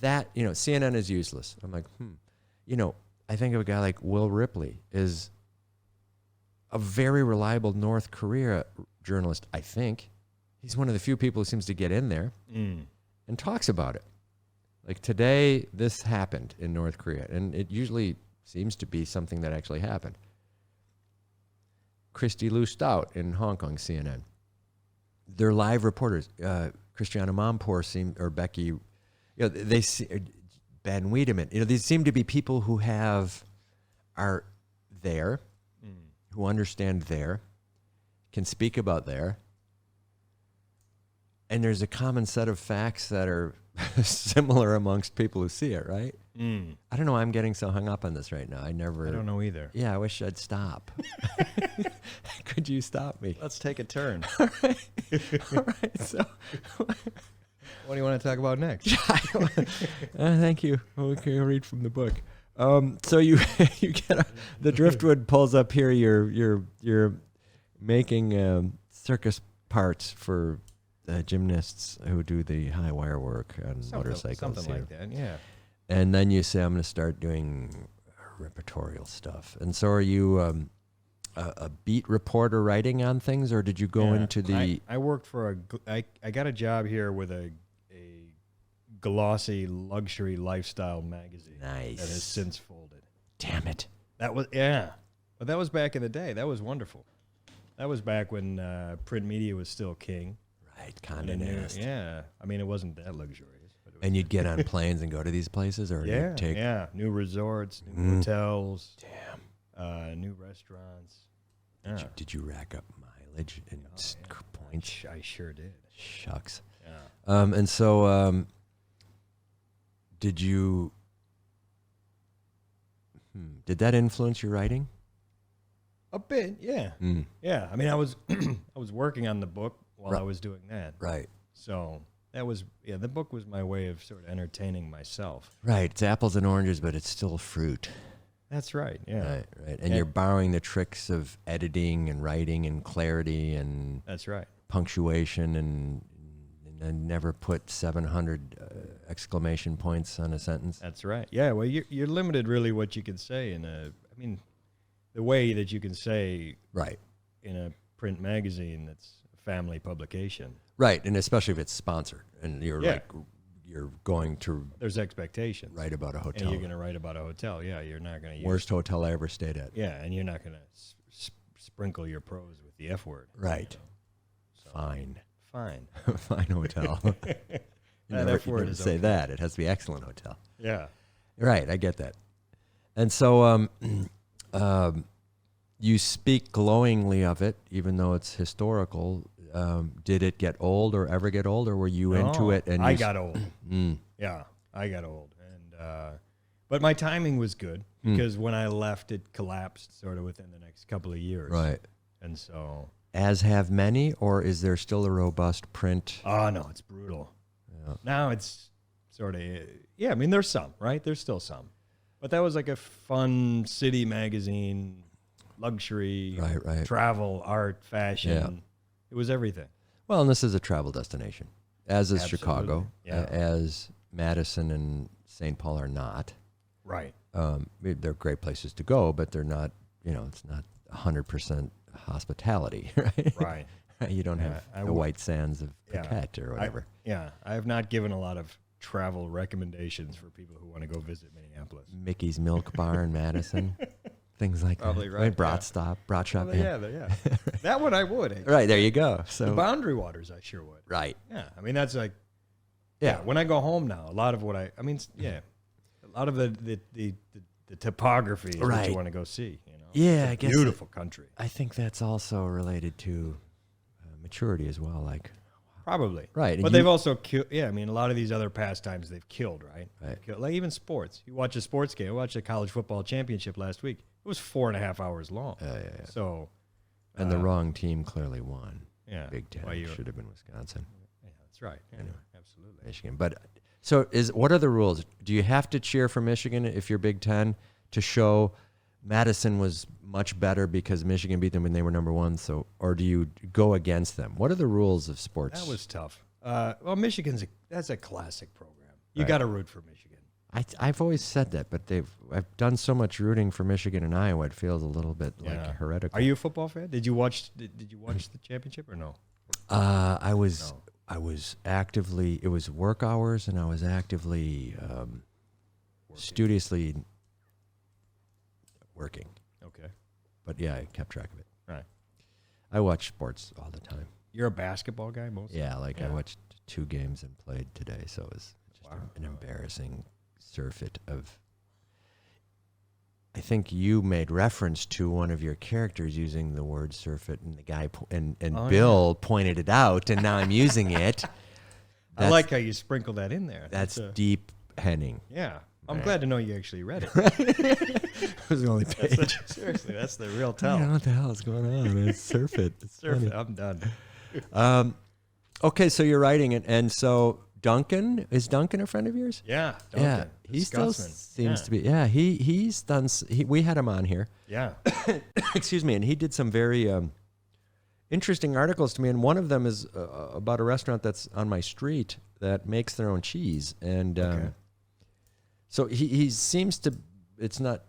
that, CNN is useless. I'm like, I think of a guy like Will Ripley is a very reliable North Korea journalist, I think. He's one of the few people who seems to get in there and talks about it. Like today, this happened in North Korea, and it usually seems to be something that actually happened. Christy Lou Stout in Hong Kong, CNN. They're live reporters. Christiana Mompour or Becky, they see Ben Wiedemann. These seem to be people who are there, who understand there, can speak about there, and there's a common set of facts that are similar amongst people who see it, right? I don't know why I'm getting so hung up on this right now. I don't know either. Yeah, I wish I'd stop. Could you stop me? Let's take a turn. All right. So, What do you want to talk about next? thank you. We can read from the book. So you get the driftwood pulls up here. You're making circus parts for gymnasts who do the high wire work on motorcycles. Something like that. Yeah. And then you say, I'm going to start doing repertorial stuff. And so are you a beat reporter writing on things, or did you go into the... I worked for I got a job here with a glossy luxury lifestyle magazine. Nice. That has since folded. Damn it. That was, yeah. But that was back in the day. That was wonderful. That was back when print media was still king. Right, Condé Nast. Yeah. I mean, it wasn't that luxurious. And you'd get on planes and go to these places, or you'd take... Yeah, new resorts, new hotels. Damn. New restaurants. Yeah. Did you rack up mileage and points? I sure did. Shucks. Yeah. And so did you... Did that influence your writing? A bit, yeah. Yeah, I mean, I was I was working on the book while I was doing that. Right. So... that was, the book was my way of sort of entertaining myself. Right. It's apples and oranges, but it's still fruit. That's right, yeah. Right. And you're borrowing the tricks of editing and writing and clarity and... That's right. Punctuation and never put 700 exclamation points on a sentence. That's right. Yeah, well, you're limited really what you can say the way that you can say... Right. In a print magazine that's a family publication. Right, and especially if it's sponsored, and you're going to... There's expectations. Write about a hotel. And you're going to write about a hotel. Yeah, you're not going to... Worst hotel I ever stayed at. Yeah, and you're not going to sprinkle your prose with the F word. Right. So, Fine. Fine hotel. That F word is say okay. that. It has to be excellent hotel. Yeah. Right, I get that. And so you speak glowingly of it, even though it's historical. Did it get old or ever get old, or were you into it? And I got old. Yeah, I got old, and but my timing was good because when I left, it collapsed sort of within the next couple of years. Right, and so as have many, or is there still a robust print? Oh no, it's brutal. Yeah. Now it's sort of I mean, there's some, right? There's still some, but that was like a fun city magazine, luxury, right, travel, art, fashion. Yeah. It was everything. Well, and this is a travel destination, as is Absolutely. Chicago, Yeah. as Madison and St. Paul are not. Right. They're great places to go, but they're not, it's not 100% hospitality, right? Right. You don't have the white sands of Phuket or whatever. I have not given a lot of travel recommendations for people who want to go visit Minneapolis. Mickey's Milk Bar in Madison, things like Probably that. right, Brat Shop. Well, yeah. That one I would. Actually. Right, there you go. The So Boundary Waters, I sure would. right. Yeah. I mean, that's like, Yeah. when I go home now, a lot of what a lot of the topography is what Right. you want to go see. Yeah, It's a I guess beautiful country. I think that's also related to maturity as well. Like, Probably. right. and But you- they've also killed, I mean, a lot of these other pastimes they've killed, right? Right. Like even sports. You watch a sports game. I watched a college football championship last week. It was 4.5 hours long. Yeah. So. And the wrong team clearly won. Yeah. Big Ten. Well, Should have been Wisconsin, Yeah, that's right. Yeah, Anyway. absolutely. Michigan. But so what are the rules? Do you have to cheer for Michigan if you're Big Ten to show Madison was much better because Michigan beat them when they were number one? So, or do you go against them? What are the rules of sports? That was tough. Well, Michigan's that's a classic program. You Right. got to root for Michigan. I've always said that, but I've done so much rooting for Michigan and Iowa. It feels a little bit like heretical. Are you a football fan? Did you watch the championship or no? I was No. I was actively. It was work hours, and I was actively, studiously working. Okay. But yeah, I kept track of it. Right. I watch sports all the time. You're a basketball guy mostly? Yeah, I Yeah. watched 2 games and played today, so it was just Wow. an embarrassing surfeit of. I think you made reference to one of your characters using the word surfeit, and the guy and Oh, Bill pointed it out, and now I'm using it. I like how you sprinkle that in there. That's deep Henning. Yeah. I'm Right. glad to know you actually read it. It was the only page. Seriously, that's the real I tell. don't know what the hell is going on. It's surfeit. It's Surf funny. it. I'm done. Okay, so you're writing it, and so Duncan, is Duncan a friend of yours? Yeah. Yeah, Duncan, he the still Scotsman. seems to be. Yeah, he's done. We had him on here. Yeah. Excuse me, and he did some very interesting articles to me, and one of them is about a restaurant that's on my street that makes their own cheese, and Okay. so he seems to. It's not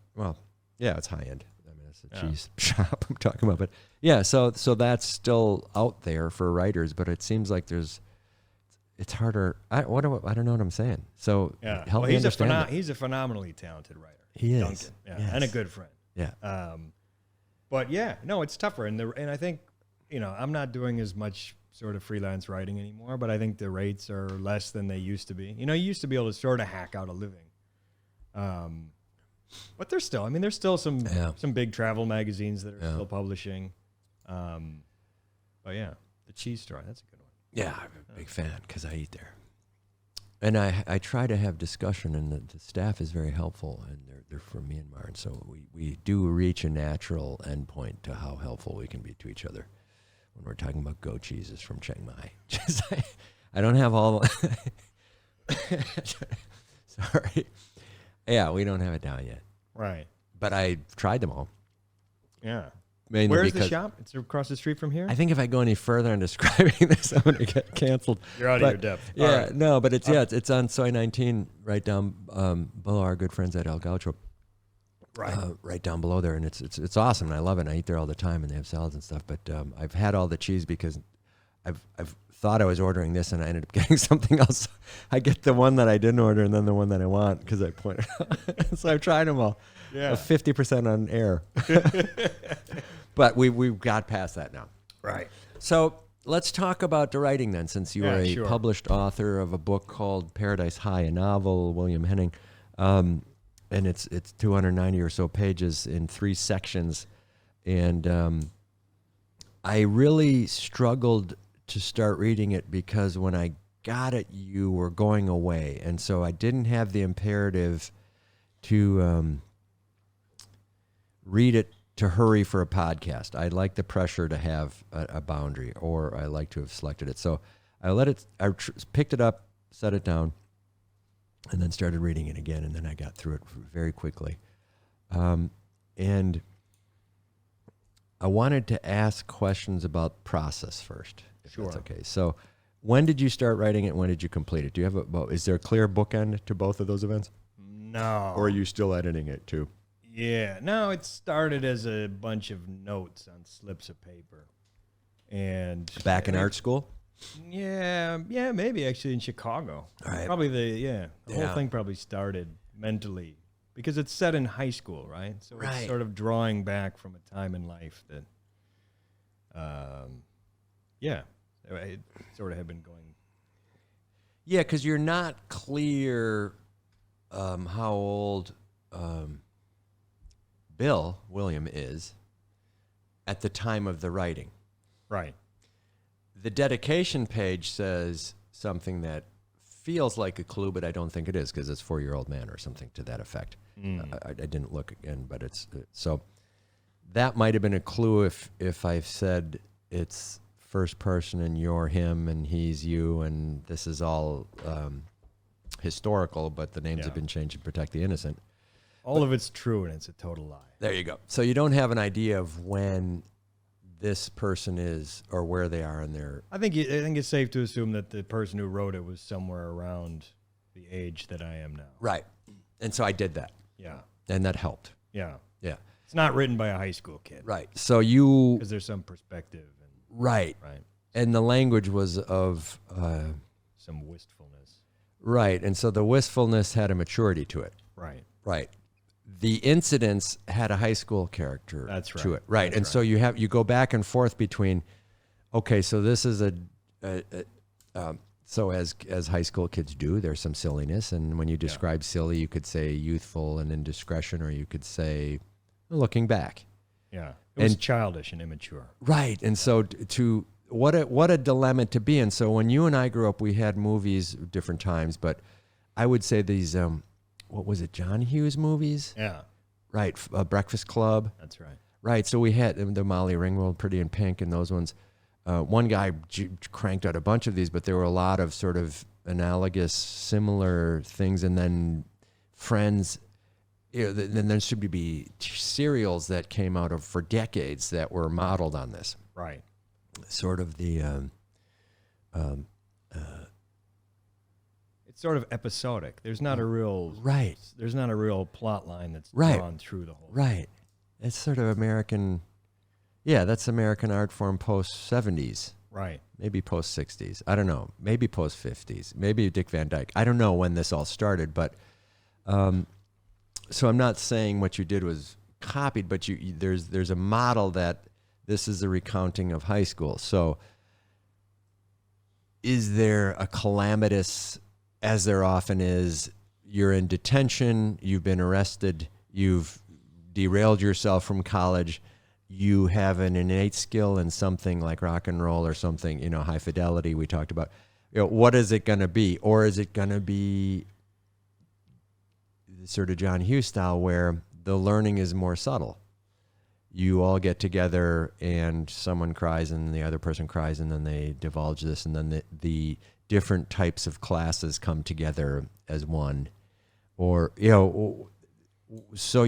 it's high end. I mean, it's a cheese shop I'm talking about, but yeah, so that's still out there for writers, but it seems like it's harder. I don't know what I'm saying. So Yeah. help me he's understand it. he's a phenomenally talented writer. He is. Duncan. Yeah. Yes. And a good friend. Yeah. But yeah, no, it's tougher. And I think, I'm not doing as much sort of freelance writing anymore, but I think the rates are less than they used to be. You used to be able to sort of hack out a living. But there's still some big travel magazines that are still publishing. But yeah, the cheese store, that's a good one. Yeah, I'm a big fan because I eat there. And I try to have discussion, and the staff is very helpful, and they're from Myanmar, and so we do reach a natural endpoint to how helpful we can be to each other when we're talking about goat cheeses from Chiang Mai. Just I don't have all. Sorry. Yeah, we don't have it down yet, Right. but I tried them all. Yeah. Mainly Where's the because shop? It's across the street from here? I think if I go any further in describing this, I'm going to get canceled. You're out of your depth. Yeah, All right. no, but it's on Soy 19, right down below our good friends at El Gaucho. Right. Right down below there, and it's awesome, and I love it. And I eat there all the time, and they have salads and stuff. But I've had all the cheese because I've thought I was ordering this, and I ended up getting something else. I get the one that I didn't order, and then the one that I want because I pointed out. So I've tried them all. Yeah. 50% on air. But we've got past that now. Right. So let's talk about the writing then, since you are a sure. published author of a book called Paradise High, a novel, William Henning. And it's 290 or so pages in 3 sections. And I really struggled to start reading it because when I got it, you were going away. And so I didn't have the imperative to read it to hurry for a podcast. I like the pressure to have a boundary, or I like to have selected it. So I picked it up, set it down, and then started reading it again. And then I got through it very quickly. And I wanted to ask questions about process first. if Sure. that's okay. So when did you start writing it? When did you complete it? Do you have is there a clear bookend to both of those events? No. Or are you still editing it too? Yeah. No, it started as a bunch of notes on slips of paper. And Back in art school? Yeah, maybe actually in Chicago. All right. Probably the whole Yeah. thing probably started mentally because it's set in high school, right? So Right. it's sort of drawing back from a time in life that, it sort of had been going. Yeah, because you're not clear how old William is at the time of the writing. Right. The dedication page says something that feels like a clue, but I don't think it is because it's 4-year-old man or something to that effect. I didn't look again, but it's so that might have been a clue if I said it's first person and you're him and he's you and this is all historical, but the names have been changed to protect the innocent. All of it's true and it's a total lie. There you go. So you don't have an idea of when this person is or where they are in their... I think it's safe to assume that the person who wrote it was somewhere around the age that I am now. Right. And so I did that. Yeah. And that helped. Yeah. Yeah. It's not written by a high school kid. Right. So you... Because there's some perspective. Right. Right. And the language was of... some wistfulness. Right. And so the wistfulness had a maturity to it. Right. Right. The incidents had a high school character That's right. to it. Right. That's and so you go back and forth between, okay, so this is so as high school kids do, there's some silliness. And when you describe silly, you could say youthful and indiscretion, or you could say looking back. Yeah. It was childish and immature. Right. And so to what a dilemma to be in. So when you and I grew up, we had movies different times, but I would say these, what was it, John Hughes movies? Yeah. Right. Breakfast Club. That's right. Right. So we had the Molly Ringwald, Pretty in Pink, and those ones. One guy cranked out a bunch of these, but there were a lot of sort of analogous, similar things. And then Friends, then there should be serials that came out of for decades that were modeled on this. Right. Sort of the... It's sort of episodic. There's not a real... Right. There's not a real plot line that's drawn through the whole... Right. It's sort of American... Yeah, that's American art form post-70s. Right. Maybe post-60s. I don't know. Maybe post-50s. Maybe Dick Van Dyke. I don't know when this all started, but... so I'm not saying what you did was copied, but there's a model that this is a recounting of high school. So is there a calamitous, as there often is, you're in detention, you've been arrested, you've derailed yourself from college, you have an innate skill in something like rock and roll or something, high fidelity we talked about. What is it going to be? Or is it going to be sort of John Hughes style where the learning is more subtle? You all get together and someone cries and the other person cries and then they divulge this and then the different types of classes come together as one. Or, so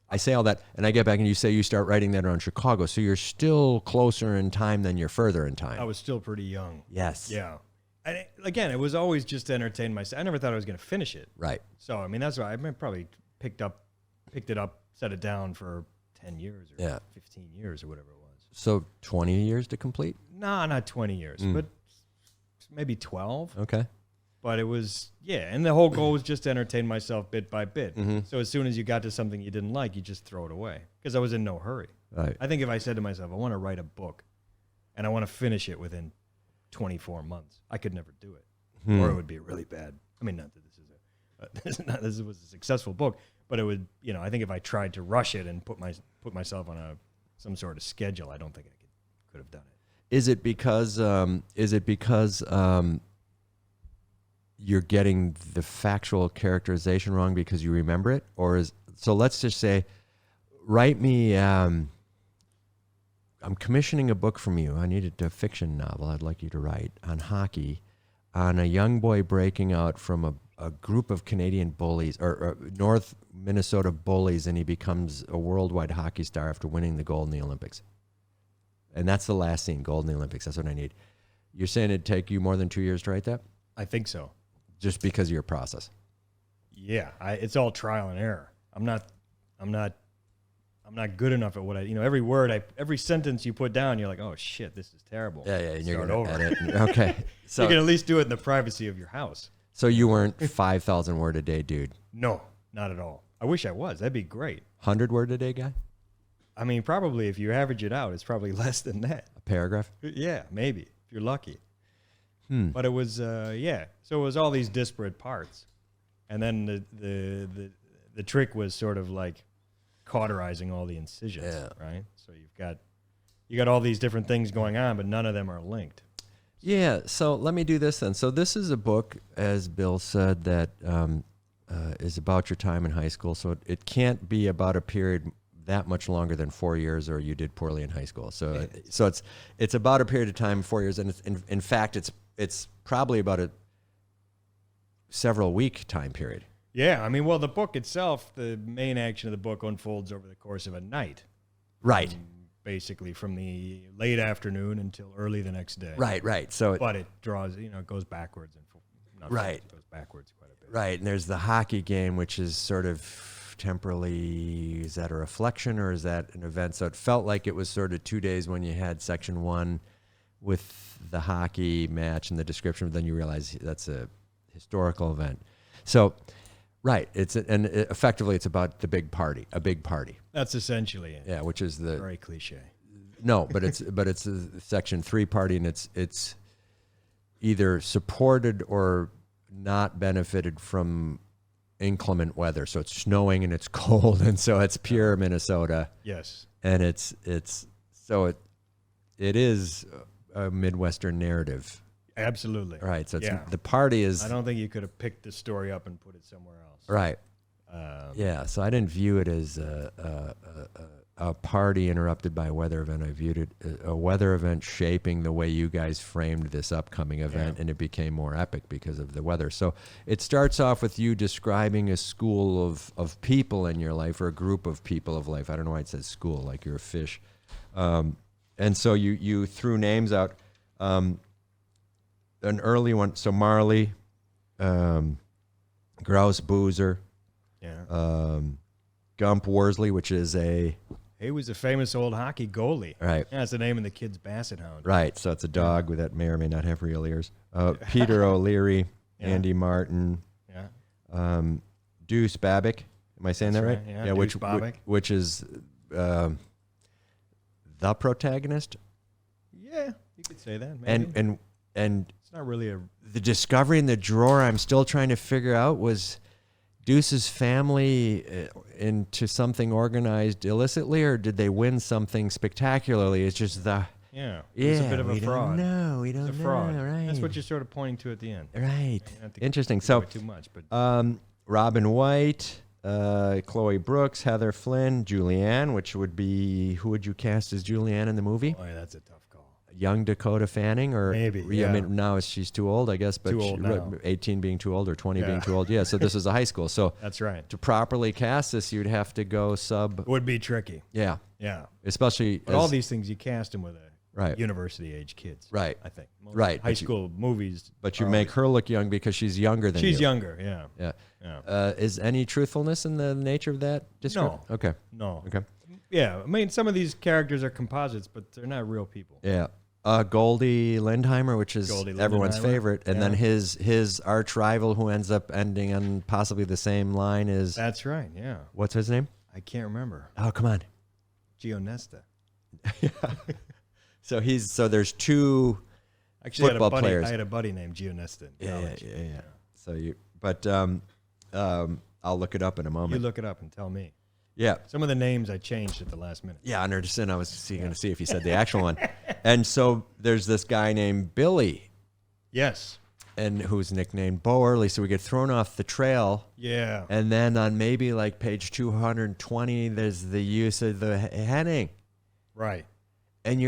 I say all that and I get back and you say you start writing that around Chicago. So you're still closer in time than you're further in time. I was still pretty young. Yes. Yeah. And again, it was always just to entertain myself. I never thought I was going to finish it. Right. So, I mean, that's why I probably picked it up, set it down for 10 years or 15 years or whatever it was. So 20 years to complete? No, not 20 years, but maybe 12. Okay. But it was, and the whole goal was just to entertain myself bit by bit. Mm-hmm. So as soon as you got to something you didn't like, you just throw it away because I was in no hurry. Right. I think if I said to myself, I want to write a book and I want to finish it within 24 months, I could never do it. Or it would be really bad. I mean, not that this was a successful book, but it would, I think if I tried to rush it and put myself on some sort of schedule, I don't think I could have done it. Is it because you're getting the factual characterization wrong because you remember it? So let's just say, write me, I'm commissioning a book from you. I needed a fiction novel I'd like you to write on hockey, on a young boy breaking out from a group of Canadian bullies or North Minnesota bullies, and he becomes a worldwide hockey star after winning the gold in the Olympics. And that's the last scene, gold in the Olympics. That's what I need. You're saying it'd take you more than 2 years to write that? I think so. Just because of your process? Yeah, it's all trial and error. I'm not good enough at what every word, every sentence you put down, you're like, oh shit, this is terrible. Yeah, and you're Start going to over. edit. Okay. So you can at least do it in the privacy of your house. So you weren't 5,000 word a day dude? No, not at all. I wish I was. That'd be great. 100 word a day guy? I mean, probably if you average it out, it's probably less than that. A paragraph? Yeah, maybe, if you're lucky. But it was, So it was all these disparate parts. And then the trick was sort of like cauterizing all the incisions, right? So you got all these different things going on, but none of them are linked. Yeah, so let me do this then. So this is a book, as Bill said, that is about your time in high school. So it can't be about a period that much longer than 4 years, or you did poorly in high school. So it's about a period of time, 4 years, and it's, in fact it's probably about a several week time period. Yeah, I mean, well, the book itself, the main action of the book unfolds over the course of a night. Right. Basically from the late afternoon until early the next day. Right. So but it draws, it goes backwards. It goes backwards quite a bit. Right, and there's the hockey game, which is sort of temporally, is that a reflection or is that an event? So it felt like it was sort of 2 days when you had section one with the hockey match and the description, but then you realize that's a historical event. So, right, effectively it's about the big party, a big party. That's essentially it. Yeah, which is the very cliche. No, but it's a section 3 party, and it's either supported or not benefited from inclement weather. So it's snowing and it's cold, and so it's pure Minnesota. Yes, and it is a Midwestern narrative. Absolutely. Right. So the party is. I don't think you could have picked this story up and put it somewhere else. Right. So I didn't view it as a party interrupted by a weather event. I viewed it a weather event shaping the way you guys framed this upcoming event, and it became more epic because of the weather. So it starts off with you describing a school of people in your life, or a group of people of life. I don't know why it says school, like you're a fish. And so you threw names out. An early one, so Marley, Grouse Boozer, Gump Worsley, which is he was a famous old hockey goalie. Right. Yeah, that's the name of the kid's basset hound. Right, so it's a dog that may or may not have real ears. Peter O'Leary, Andy Martin, Deuce Babick. Am I saying that right? Yeah, Deuce Babick. Which is the protagonist. Yeah, you could say that. Maybe. And it's not really the discovery in the drawer I'm still trying to figure out was Deuce's family into something organized illicitly, or did they win something spectacularly? It's just it's a bit of a fraud. No, we don't know. It's a fraud. Right. That's what you're sort of pointing to at the end. Right. Interesting. So too much, but Robin White, Chloe Brooks, Heather Flynn, Julianne, which would be, who would you cast as Julianne in the movie? Boy, that's a tough call. Young Dakota Fanning, or maybe. Yeah. I mean, now she's too old, I guess. But too old now. 18 being too old, or 20 being too old. Yeah. So this is a high school. So that's right. To properly cast this, you'd have to go sub. It would be tricky. Yeah. Yeah. Especially. But all these things you cast them with university age kids. Right. I think. Right. High school movies. But you make her look young because she's younger than you. She's younger. Yeah. Yeah. Is any truthfulness in the nature of that description? No. Okay. No. Okay. Yeah. I mean, some of these characters are composites, but they're not real people. Yeah. Goldie Lindheimer, which is everyone's favorite, and then his arch rival, who ends up ending on possibly the same line, is. That's right. Yeah. What's his name? I can't remember. Oh, come on. Gionesta. Yeah. So there's two football players. I had a buddy named Gionesta in college. Yeah. So I'll look it up in a moment. You look it up and tell me. Yeah. Some of the names I changed at the last minute. Yeah, I understand. I was going to see if he said the actual one. And so there's this guy named Billy. Yes. And who's nicknamed Bo Early. So we get thrown off the trail. Yeah. And then on maybe like page 220, there's the use of the Henning. Right. And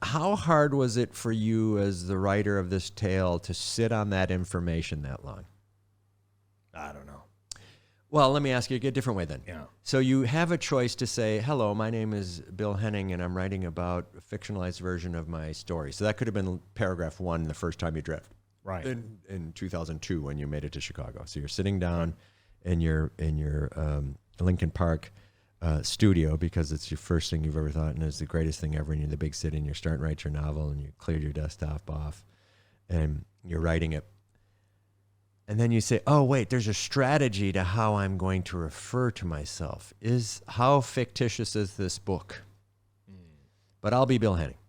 how hard was it for you as the writer of this tale to sit on that information that long? I don't know. Well, let me ask you a different way then. Yeah. So you have a choice to say, hello, my name is Bill Henning, and I'm writing about a fictionalized version of my story. So that could have been paragraph 1 the first time you drafted. Right. In 2002 when you made it to Chicago. So you're sitting down in your Lincoln Park studio because it's your first thing you've ever thought and it's the greatest thing ever, and you're in the big city and you're starting to write your novel and you cleared your desktop off and you're writing it. And then you say, oh, wait, there's a strategy to how I'm going to refer to myself. How fictitious is this book? But I'll be Bill Henning.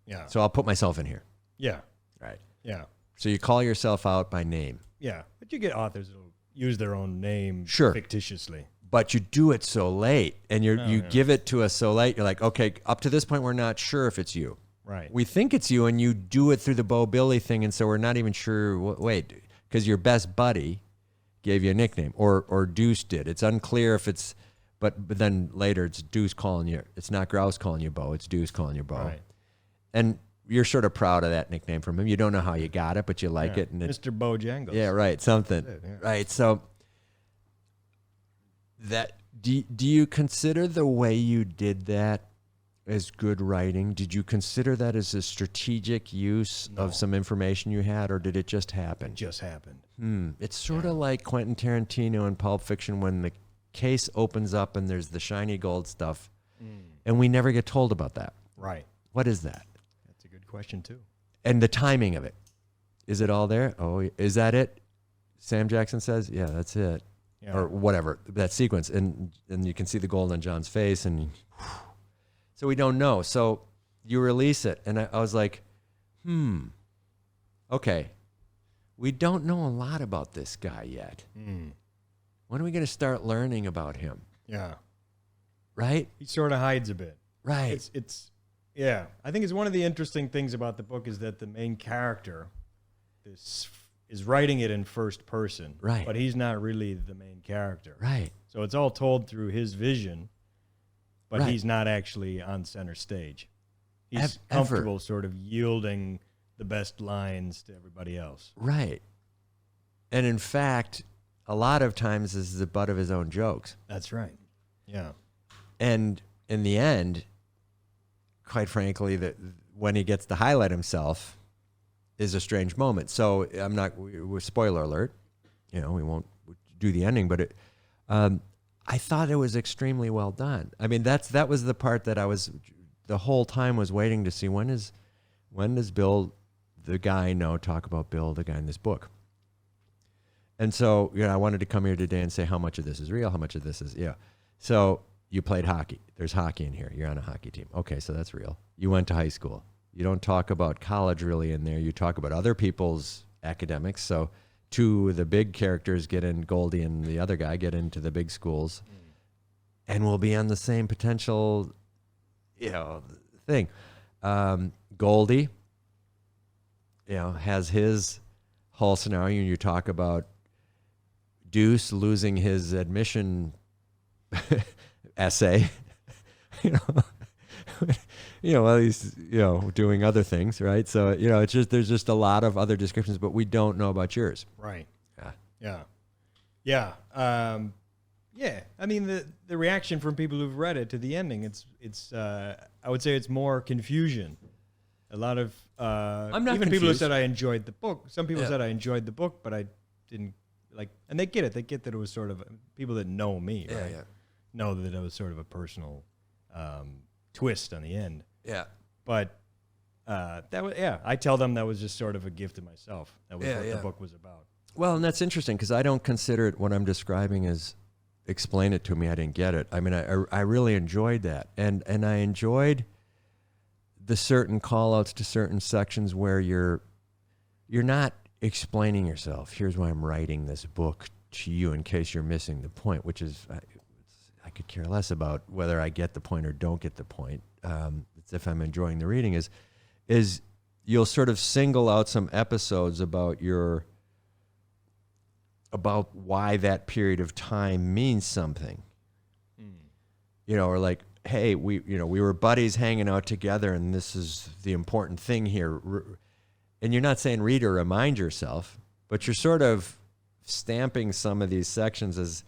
Yeah. So I'll put myself in here. Yeah. Right. Yeah. So you call yourself out by name. Yeah. But you get authors that'll use their own name Sure. fictitiously. But you do it so late, and you give it to us so late. You're like, okay, up to this point, we're not sure if it's you. Right. We think it's you, and you do it through the Bo Billy thing, and so we're not even sure. Wait, because your best buddy gave you a nickname, or Deuce did. It's unclear if it's, but then later it's Deuce calling you. It's not Grouse calling you Bo. It's Deuce calling you Bo. Right. And you're sort of proud of that nickname from him. You don't know how you got it, but you like it. And Mr. Bojangles. Yeah, right. Something. Right. So that do you consider the way you did that as good writing? Did you consider that as a strategic use of some information you had, or did it just happen? It just happened. It's sort of like Quentin Tarantino in Pulp Fiction when the case opens up and there's the shiny gold stuff, and we never get told about that. Right. What is that? That's a good question, too. And the timing of it. Is it all there? Oh, is that it? Sam Jackson says, yeah, that's it. Yeah. Or whatever, that sequence. And you can see the gold on John's face. And so we don't know. So you release it. And I was like, okay. We don't know a lot about this guy yet. When are we going to start learning about him? Yeah. Right? He sort of hides a bit. Right. Yeah. I think it's one of the interesting things about the book is that the main character is writing it in first person. Right. But he's not really the main character. Right. So it's all told through his vision, but Right. he's not actually on center stage. He's comfortable sort of yielding the best lines to everybody else. Right. And in fact, a lot of times is the butt of his own jokes. That's right. Yeah. And in the end, quite frankly, that when he gets to highlight himself is a strange moment. So we're spoiler alert, we won't do the ending, but I thought it was extremely well done. I mean, that was the part that I was the whole time was waiting to see when does Bill, the guy I know, talk about Bill, the guy in this book. And so, I wanted to come here today and say how much of this is real, how much of this is, So you played hockey. There's hockey in here. You're on a hockey team. Okay, so that's real. You went to high school. You don't talk about college really in there. You talk about other people's academics. So two of the big characters get in, Goldie and the other guy get into the big schools, and we'll be on the same potential, thing. Goldie, has his whole scenario, and you talk about Deuce losing his admission essay, while he's, doing other things, right? So, it's just, there's just a lot of other descriptions, but we don't know about yours. Right. Yeah. Yeah. I mean, the reaction from people who've read it to the ending, it's I would say it's more confusion. A lot of I'm not even confused. people who said I enjoyed the book. Some people said I enjoyed the book, but I didn't like, and they get it. They get that it was sort of people that know me, right? Yeah. Know that it was sort of a personal twist on the end. Yeah. But that was, I tell them that was just sort of a gift to myself. That was what Yeah. the book was about. Well, and that's interesting because I don't consider it what I'm describing as explain it to me. I didn't get it. I mean, I really enjoyed that. And I enjoyed the certain call outs to certain sections where you're not explaining yourself. Here's why I'm writing this book to you in case you're missing the point, which is I could care less about whether I get the point or don't get the point. It's if I'm enjoying the reading is you'll sort of single out some episodes about why that period of time means something. Or like, hey, we were buddies hanging out together, and this is the important thing here. And you're not saying read or remind yourself, but you're sort of stamping some of these sections as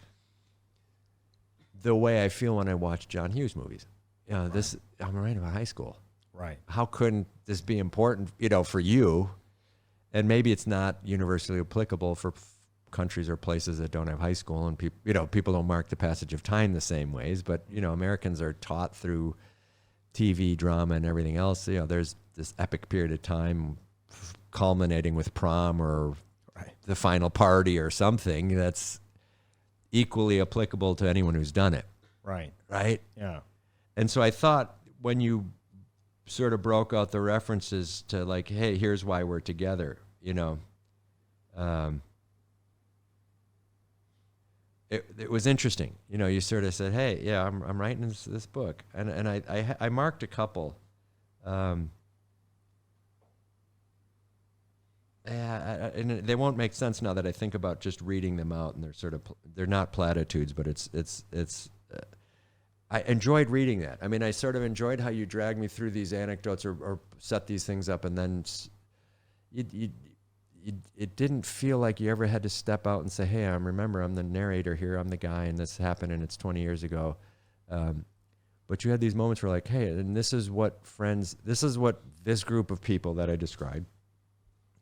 the way I feel when I watch John Hughes movies. I'm writing about high school. Right. How couldn't this be important, for you? And maybe it's not universally applicable for countries or places that don't have high school, and people don't mark the passage of time the same ways. But Americans are taught through TV, drama, and everything else. There's this epic period of time, culminating with prom or the final party or something that's equally applicable to anyone who's done it. Right. Right. Yeah. And so I thought when you sort of broke out the references to like, hey, here's why we're together, it was interesting. You sort of said, hey, yeah, I'm writing this book. And I marked a couple. And they won't make sense now that I think about just reading them out, and they're not platitudes, but it's I enjoyed reading that. I mean, I sort of enjoyed how you dragged me through these anecdotes or set these things up, and then it didn't feel like you ever had to step out and say, hey, I'm the narrator here, I'm the guy, and this happened, and it's 20 years ago. But you had these moments where like, hey, and this is what this group of people that I described,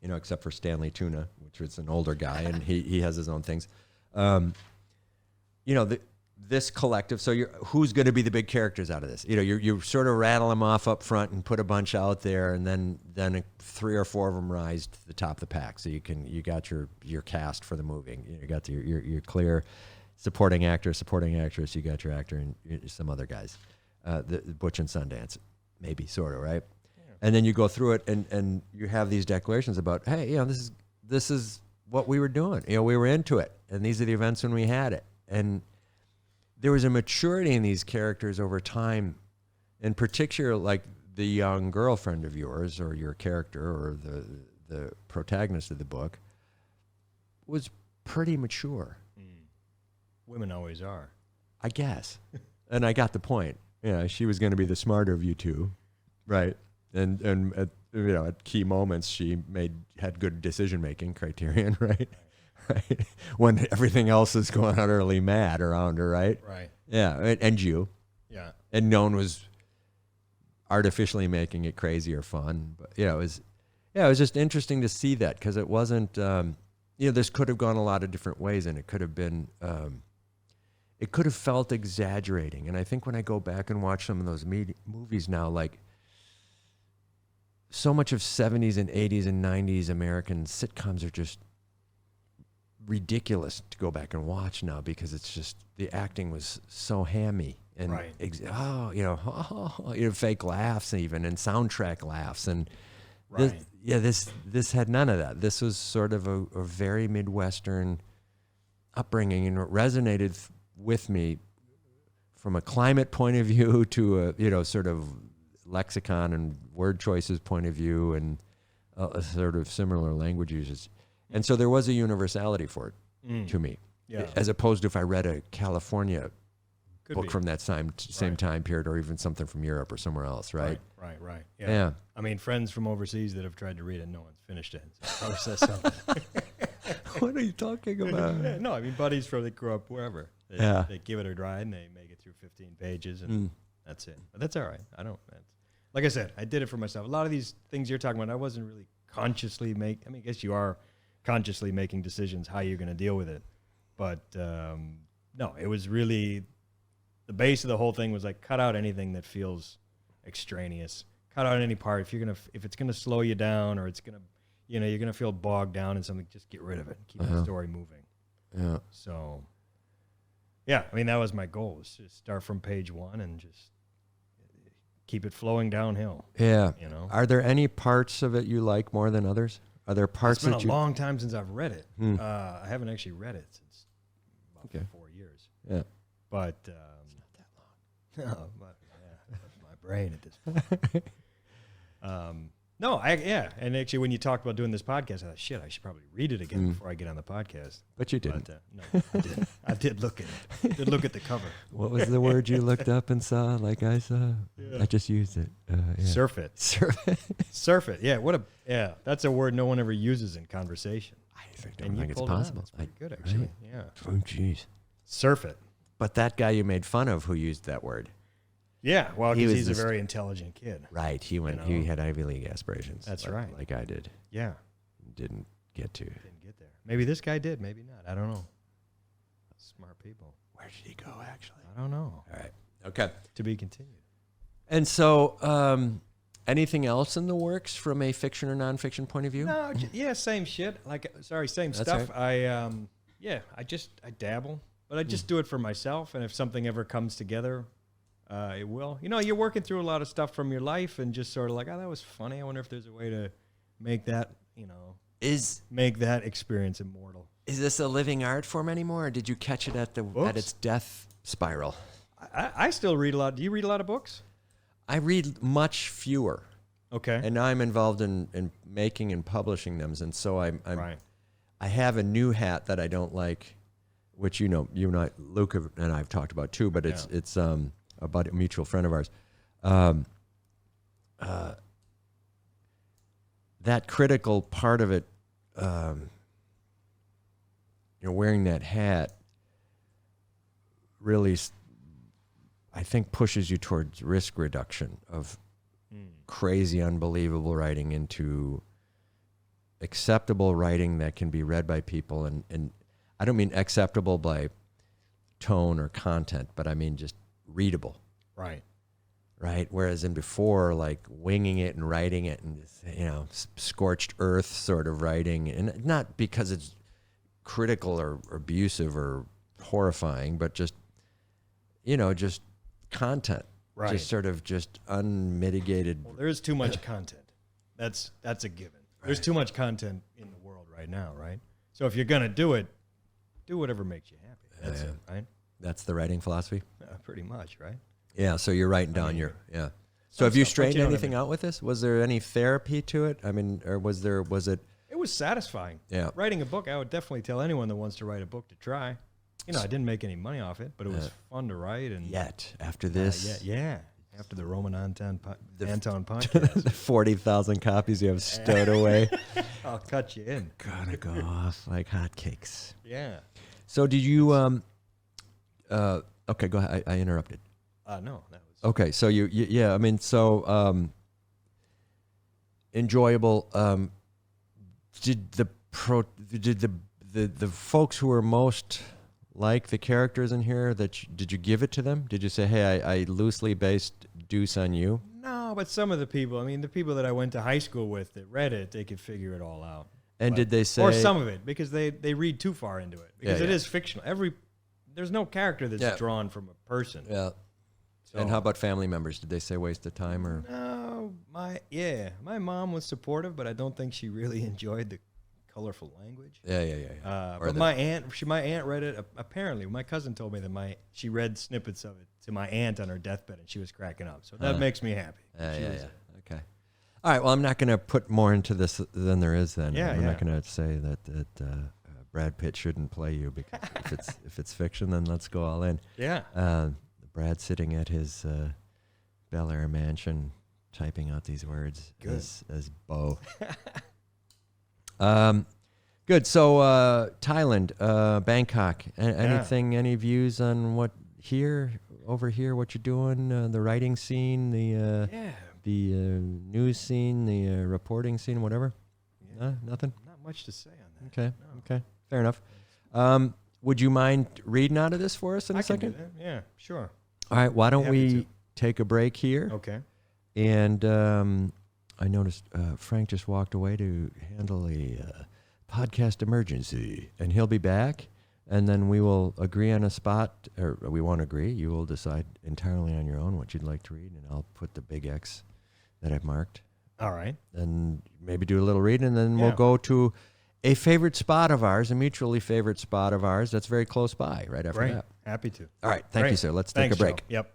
except for Stanley Tuna, which was an older guy, and he has his own things. This collective. So who's going to be the big characters out of this? You sort of rattle them off up front and put a bunch out there, and then 3 or 4 of them rise to the top of the pack. So you got your cast for the movie. You got your clear supporting actor, supporting actress. You got your actor and some other guys, the Butch and Sundance, maybe sort of, right? And then you go through it, and you have these declarations about, hey, this is what we were doing. We were into it, and these are the events when we had it. And there was a maturity in these characters over time, in particular, like the young girlfriend of yours, or your character, or the protagonist of the book, was pretty mature. Women always are, I guess. And I got the point. She was going to be the smarter of you two, right? And at key moments, she had good decision-making criterion, right? Right. When everything else is going utterly mad around her, right? Right. Yeah, and you. Yeah. And no one was artificially making it crazy or fun. But it was just interesting to see that, because it wasn't, this could have gone a lot of different ways, and it could have been, it could have felt exaggerating. And I think when I go back and watch some of those movies now, like, so much of 70s and 80s and 90s American sitcoms are just ridiculous to go back and watch now, because it's just, the acting was so hammy and fake laughs even, and soundtrack laughs, and this had none of that. This was sort of a very Midwestern upbringing, and it resonated with me from a climate point of view to a sort of lexicon and word choices point of view, and a sort of similar language uses. And so there was a universality for it to me, as opposed to if I read a California book from that same time period, or even something from Europe or somewhere else, right? Right. Yeah. I mean, friends from overseas that have tried to read it, no one's finished it. So it probably says something. What are you talking about? No, I mean, buddies they grew up wherever. They give it a try, and they make it through 15 pages, and that's it. But that's all right. Like I said, I did it for myself. A lot of these things you're talking about, I wasn't really consciously I guess you are consciously making decisions how you're going to deal with it. But no, it was really, the base of the whole thing was like, cut out anything that feels extraneous. Cut out any part. If it's gonna slow you down, or it's gonna, you're gonna feel bogged down in something, just get rid of it. Keep the story moving. Yeah. So, yeah, I mean, that was my goal, was to start from page 1 and just keep it flowing downhill. Yeah. Are there any parts of it you like more than others? Are there parts that It's been a long time since I've read it. I haven't actually read it since about 4 years. Yeah. But it's not that long. No, but my brain at this point. No, and actually, when you talked about doing this podcast, I thought, shit, I should probably read it again before I get on the podcast. But you didn't. But, no, I didn't. I did look at it. Did look at the cover. What was the word you looked up and saw? Like I saw, I just used it. Surf it. Surf it. Surf it. Yeah. That's a word no one ever uses in conversation. I don't think it's possible. It's pretty good, actually. Right? Yeah. Oh, jeez. Surf it. But that guy you made fun of who used that word. Yeah, well, because he's a this- very intelligent kid. Right. He went. You know? He had Ivy League aspirations. That's right. Like I did. Yeah, Didn't get to. didn't get there. Maybe this guy did, maybe not. I don't know. Smart people. Where did he go, actually? I don't know. All right. Okay. To be continued. And so, anything else in the works from a fiction or nonfiction point of view? No, yeah, same shit. Same That's stuff. right. I dabble, but I just do it for myself. And if something ever comes together, it will. You know, you're working through a lot of stuff from your life, and just sort of like, oh, that was funny. I wonder if there's a way to make that, make that experience immortal. Is this a living art form anymore, or did you catch it at its death spiral? I still read a lot. Do you read a lot of books? I read much fewer. Okay. And now I'm involved in making and publishing them, and so I'm right. I have a new hat that I don't like, which you and I, Luke and I have talked about too, but it's about a mutual friend of ours. That critical part of it, wearing that hat really, I think, pushes you towards risk reduction of crazy, unbelievable writing into acceptable writing that can be read by people. And I don't mean acceptable by tone or content, but I mean just readable. Right. Right. Whereas in before, like winging it and writing it and, scorched earth sort of writing, and not because it's critical or abusive or horrifying, but just, just content. Right. Just sort of just unmitigated. Well, there is too much content. That's a given. Right. There's too much content in the world right now, right? So if you're going to do it, do whatever makes you happy. That's it, right? That's the writing philosophy? Pretty much, right? Yeah, so you're writing down So have you straightened anything out with this? Was there any therapy to it? I mean, or was it? It was satisfying. Yeah. Writing a book, I would definitely tell anyone that wants to write a book to try. I didn't make any money off it, but it was fun to write. And after this. After the Roman Anton Podcast. The 40,000 copies you have stowed away. I'll cut you in. Gonna go off like hotcakes. Yeah. So did you, okay, go ahead. I interrupted. No, that was. Okay, so enjoyable. Did the folks who were most like the characters in here, did you give it to them? Did you say, hey, I loosely based Deuce on you? No, but some of the people, the people that I went to high school with that read it, they could figure it all out. And did they say... Or some of it, because they read too far into it. Because it is fictional. There's no character that's drawn from a person. Yeah. So, and how about family members? Did they say waste of time or? No, my mom was supportive, but I don't think she really enjoyed the colorful language. Yeah. But my aunt read it. Apparently, my cousin told me that she read snippets of it to my aunt on her deathbit, and she was cracking up. So that makes me happy. Okay. All right. Well, I'm not going to put more into this than there is. Then I'm not going to say that Brad Pitt shouldn't play you, because if it's fiction, then let's go all in. Yeah. Brad sitting at his Bel Air mansion, typing out these words as Bo. Good. So Thailand, Bangkok. Anything? Any views on what over here? What you're doing? The writing scene, the news scene, the reporting scene, whatever. Yeah. Nothing. Not much to say on that. Okay. No. Okay. Fair enough. Would you mind reading out of this for us in a second? Can do that. Yeah. Sure. All right. Why don't we take a break here? Okay. And I noticed Frank just walked away to handle a podcast emergency, and he'll be back, and then we will agree on a spot, or we won't agree. You will decide entirely on your own what you'd like to read, and I'll put the big X that I've marked. All right. And maybe do a little reading, and then we'll go to a favorite spot of ours, a mutually favorite spot of ours that's very close by right after that. Happy to. All right. Thank you, sir. Let's take a break. Joe. Yep.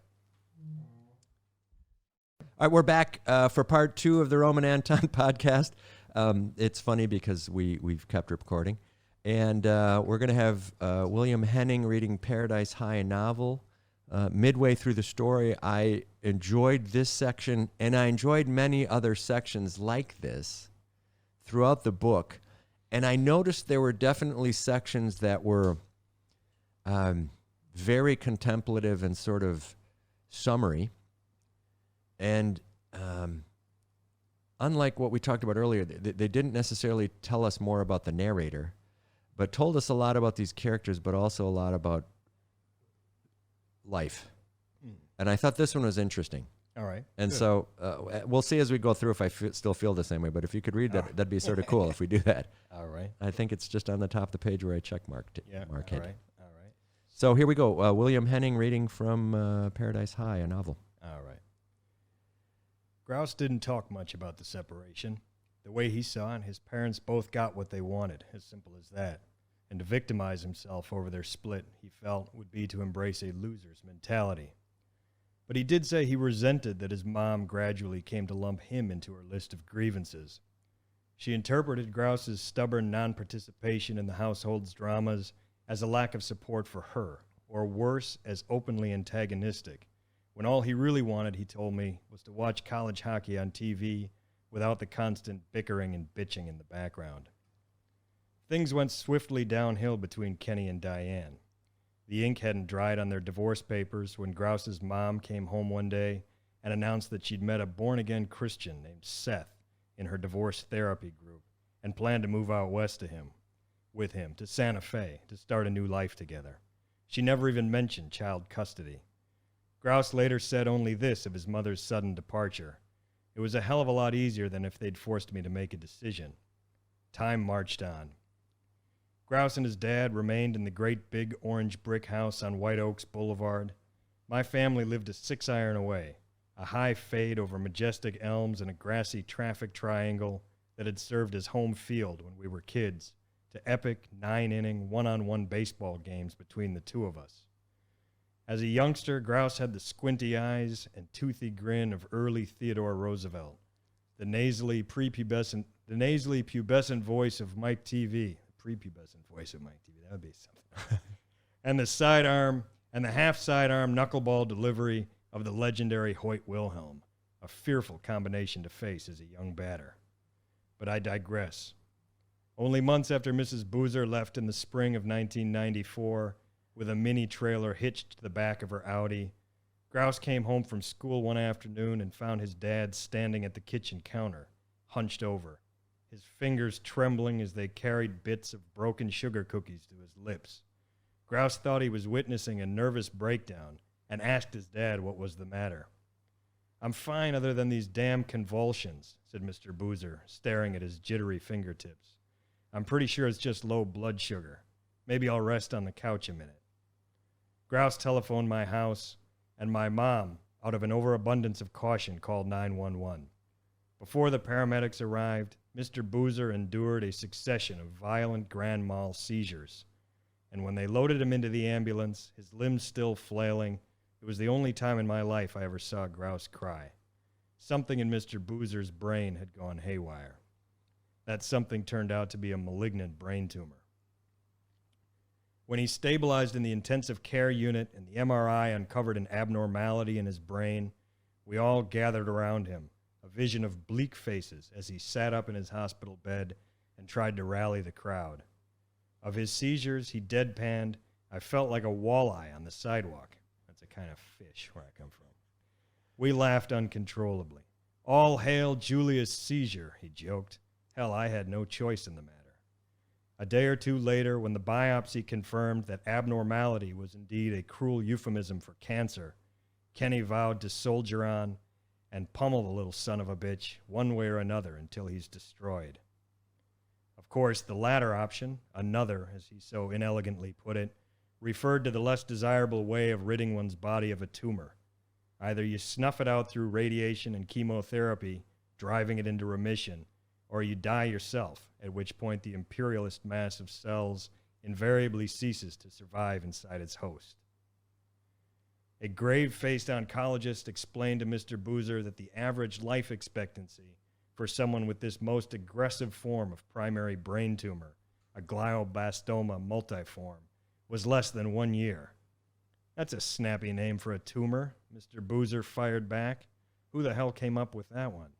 All right, we're back for part 2 of the Roman Anton podcast. It's funny because we've kept recording. And we're going to have William Henning reading Paradise High novel. Midway through the story, I enjoyed this section, and I enjoyed many other sections like this throughout the book. And I noticed there were definitely sections that were very contemplative and sort of summary. And unlike what we talked about earlier, they didn't necessarily tell us more about the narrator, but told us a lot about these characters, but also a lot about life. And I thought this one was interesting. All right. And good. so we'll see as we go through if I still feel the same way. But if you could read that, that'd be sort of cool if we do that. All right. I think it's just on the top of the page where I check marked it. Yeah. Mark all it. right. All right. So here we go. William Henning reading from Paradise High, a novel. All right. Grouse didn't talk much about the separation. The way he saw it, his parents both got what they wanted, as simple as that. And to victimize himself over their split, he felt, would be to embrace a loser's mentality. But he did say he resented that his mom gradually came to lump him into her list of grievances. She interpreted Grouse's stubborn non-participation in the household's dramas as a lack of support for her, or worse, as openly antagonistic, when all he really wanted, he told me, was to watch college hockey on TV without the constant bickering and bitching in the background. Things went swiftly downhill between Kenny and Diane. The ink hadn't dried on their divorce papers when Grouse's mom came home one day and announced that she'd met a born-again Christian named Seth in her divorce therapy group and planned to move out west with him to Santa Fe to start a new life together. She never even mentioned child custody. Grouse later said only this of his mother's sudden departure: "It was a hell of a lot easier than if they'd forced me to make a decision." Time marched on. Grouse and his dad remained in the great big orange brick house on White Oaks Boulevard. My family lived a 6-iron away, a high fade over majestic elms and a grassy traffic triangle that had served as home field when we were kids to epic 9-inning one-on-one baseball games between the two of us. As a youngster, Grouse had the squinty eyes and toothy grin of early Theodore Roosevelt, the nasally pubescent voice of Mike TV. Prepubescent voice of Mike TV. That would be something. And the half sidearm knuckleball delivery of the legendary Hoyt Wilhelm, a fearful combination to face as a young batter. But I digress. Only months after Mrs. Boozer left in the spring of 1994 with a mini trailer hitched to the back of her Audi, Grouse came home from school one afternoon and found his dad standing at the kitchen counter, hunched over, his fingers trembling as they carried bits of broken sugar cookies to his lips. Grouse thought he was witnessing a nervous breakdown and asked his dad what was the matter. "I'm fine other than these damn convulsions," said Mr. Boozer, staring at his jittery fingertips. "I'm pretty sure it's just low blood sugar. Maybe I'll rest on the couch a minute." Grouse telephoned my house, and my mom, out of an overabundance of caution, called 911. Before the paramedics arrived, Mr. Boozer endured a succession of violent grand mal seizures, and when they loaded him into the ambulance, his limbs still flailing, it was the only time in my life I ever saw Grouse cry. Something in Mr. Boozer's brain had gone haywire. That something turned out to be a malignant brain tumor. When he stabilized in the intensive care unit and the MRI uncovered an abnormality in his brain, we all gathered around him, a vision of bleak faces as he sat up in his hospital bed and tried to rally the crowd. Of his seizures, he deadpanned, "I felt like a walleye on the sidewalk." That's a kind of fish where I come from. We laughed uncontrollably. "All hail Julius Seizure," he joked. Hell, I had no choice in the matter. A day or two later, when the biopsy confirmed that abnormality was indeed a cruel euphemism for cancer, Kenny vowed to soldier on and pummel the little son of a bitch one way or another until he's destroyed. Of course, the latter option, another, as he so inelegantly put it, referred to the less desirable way of ridding one's body of a tumor. Either you snuff it out through radiation and chemotherapy, driving it into remission, or you die yourself, at which point the imperialist mass of cells invariably ceases to survive inside its host. A grave-faced oncologist explained to Mr. Boozer that the average life expectancy for someone with this most aggressive form of primary brain tumor, a glioblastoma multiforme, was less than 1 year. "That's a snappy name for a tumor," Mr. Boozer fired back. "Who the hell came up with that one?"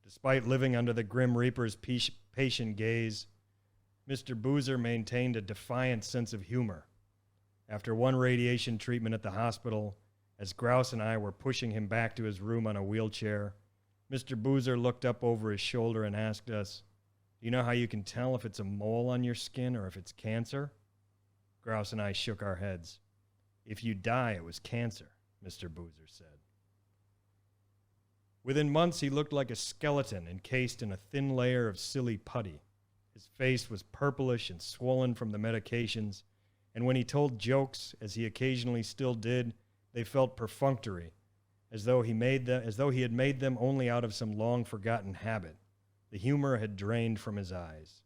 Despite living under the Grim Reaper's patient gaze, Mr. Boozer maintained a defiant sense of humor. After one radiation treatment at the hospital, as Grouse and I were pushing him back to his room on a wheelchair, Mr. Boozer looked up over his shoulder and asked us, "Do you know how you can tell if it's a mole on your skin or if it's cancer?" Grouse and I shook our heads. "If you die, it was cancer," Mr. Boozer said. Within months, he looked like a skeleton encased in a thin layer of silly putty. His face was purplish and swollen from the medications, and when he told jokes, as he occasionally still did, they felt perfunctory, as though he had made them only out of some long-forgotten habit. The humor had drained from his eyes.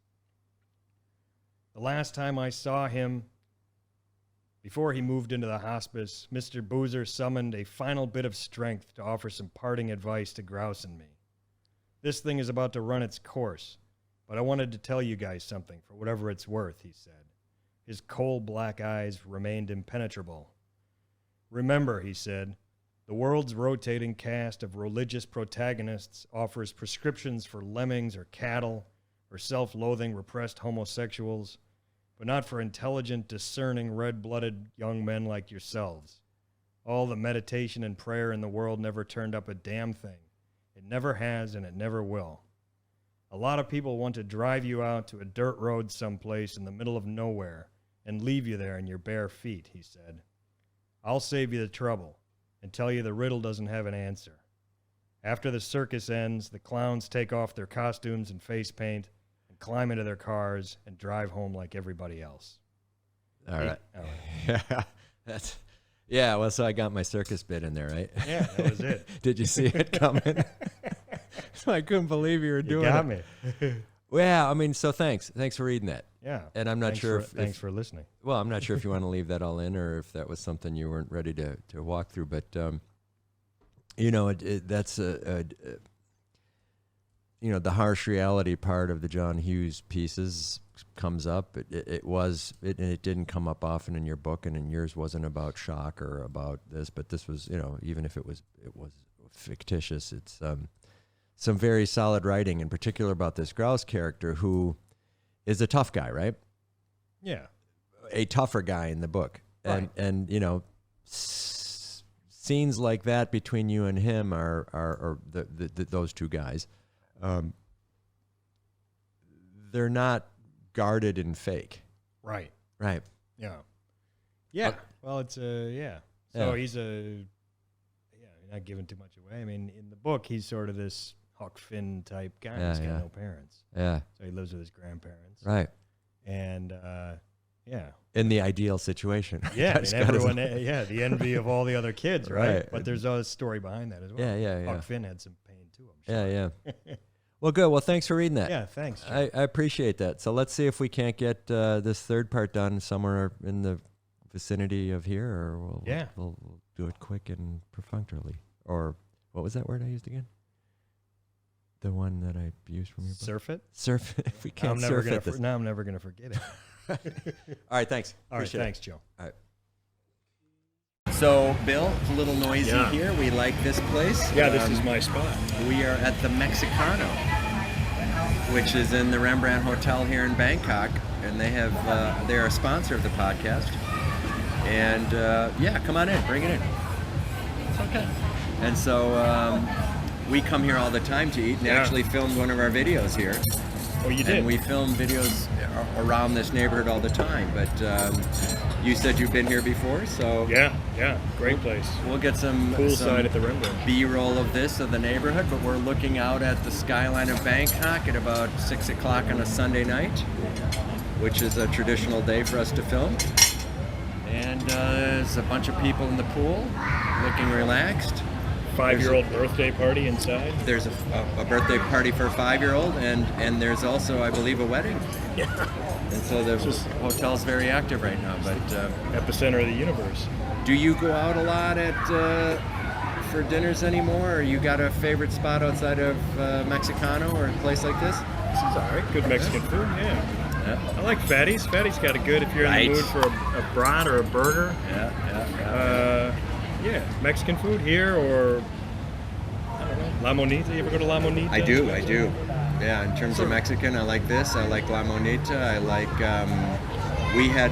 The last time I saw him, before he moved into the hospice, Mr. Boozer summoned a final bit of strength to offer some parting advice to Grouse and me. "This thing is about to run its course, but I wanted to tell you guys something, for whatever it's worth," he said. His coal-black eyes remained impenetrable. "Remember," he said, "the world's rotating cast of religious protagonists offers prescriptions for lemmings or cattle or self-loathing repressed homosexuals, but not for intelligent, discerning, red-blooded young men like yourselves. All the meditation and prayer in the world never turned up a damn thing. It never has, and it never will. A lot of people want to drive you out to a dirt road someplace in the middle of nowhere and leave you there in your bare feet," he said. "I'll save you the trouble and tell you the riddle doesn't have an answer. After the circus ends, the clowns take off their costumes and face paint and climb into their cars and drive home like everybody else." All right. All right. Yeah, well, so I got my circus bit in there, right? Yeah, that was it. Did you see it coming? So I couldn't believe you were doing it. You got me. Well, yeah, I mean, so thanks for reading that. Yeah. And I'm not sure Thanks for listening. Well, I'm not sure if you want to leave that all in or if that was something you weren't ready to walk through, but that's the harsh reality part of the John Hughes pieces comes up. It didn't come up often in your book, and in yours wasn't about shock or about this, but this was, even if it was fictitious, it's some very solid writing, in particular about this Grouse character who is a tough guy, right? Yeah. A tougher guy in the book. Right. And scenes like that between you and him are those two guys. They're not guarded and fake. Right. Right. Yeah. Yeah. Well, it's yeah. So he's you're not giving too much away. I mean, in the book, he's sort of this Huck Finn type guy. He's got no parents. Yeah. So he lives with his grandparents. Right. And in the ideal situation. Yeah. I mean, everyone. The envy of all the other kids, right? Right. But there's a story behind that as well. Yeah. Huck Finn had some pain too. I'm sure. Yeah. Well, good. Well, thanks for reading that. Yeah. Thanks. I appreciate that. So let's see if we can't get this third part done somewhere in the vicinity of here, or we'll do it quick and perfunctorily. Or what was that word I used again? The one that I used from your book? Surf it? Surf it. If we can't I'm never going to forget it. All right, thanks. All right, thanks, Joe. All right. So, Bill, it's a little noisy here. We like this place. Yeah, this is my spot. We are at the Mexicano, which is in the Rembrandt Hotel here in Bangkok, and they're a sponsor of the podcast. And come on in, bring it in. It's okay. And so we come here all the time to eat, and actually filmed one of our videos here. Oh, you did? And we film videos around this neighborhood all the time, but you said you've been here before, so... Yeah, great place. We'll get some Poolside at the Rembrandt. B-roll of the neighborhood, but we're looking out at the skyline of Bangkok at about 6 o'clock on a Sunday night, which is a traditional day for us to film. And there's a bunch of people in the pool, looking relaxed. 5-year-old birthday party inside. There's a birthday party for a 5-year-old, and there's also, I believe, a wedding. Yeah. And so the hotel's very active right now. But epicenter of the universe. Do you go out a lot for dinners anymore, or you got a favorite spot outside of Mexicano or a place like this? This is all right. Good Mexican food, yeah. I like Fatty's. Fatty's got a good, if you're in the mood for a brat or a burger. Yeah, Mexican food here, or I don't know, La Monita. You ever go to La Monita? I do. Yeah, in terms of Mexican, I like this. I like La Monita. I like, we had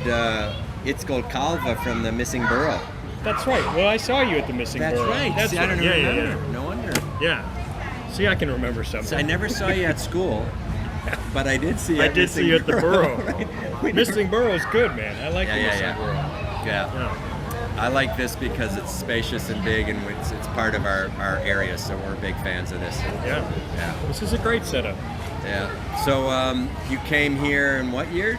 It's called Calva from the Missing Burrow. That's right. Well, I saw you at the Missing That's Burrow. right. That's See, I don't yeah, remember. yeah, yeah. No wonder. Yeah. See, I can remember something. So I never saw you at school, but I did see you I at did Missing see you at the Burrow. Right? Missing Burrow's good, man. I like the Missing Burrow. Yeah. Yeah. I like this because it's spacious and big, and it's part of our area, so we're big fans of this. Yeah. Yeah. This is a great setup. Yeah. So you came here in what year?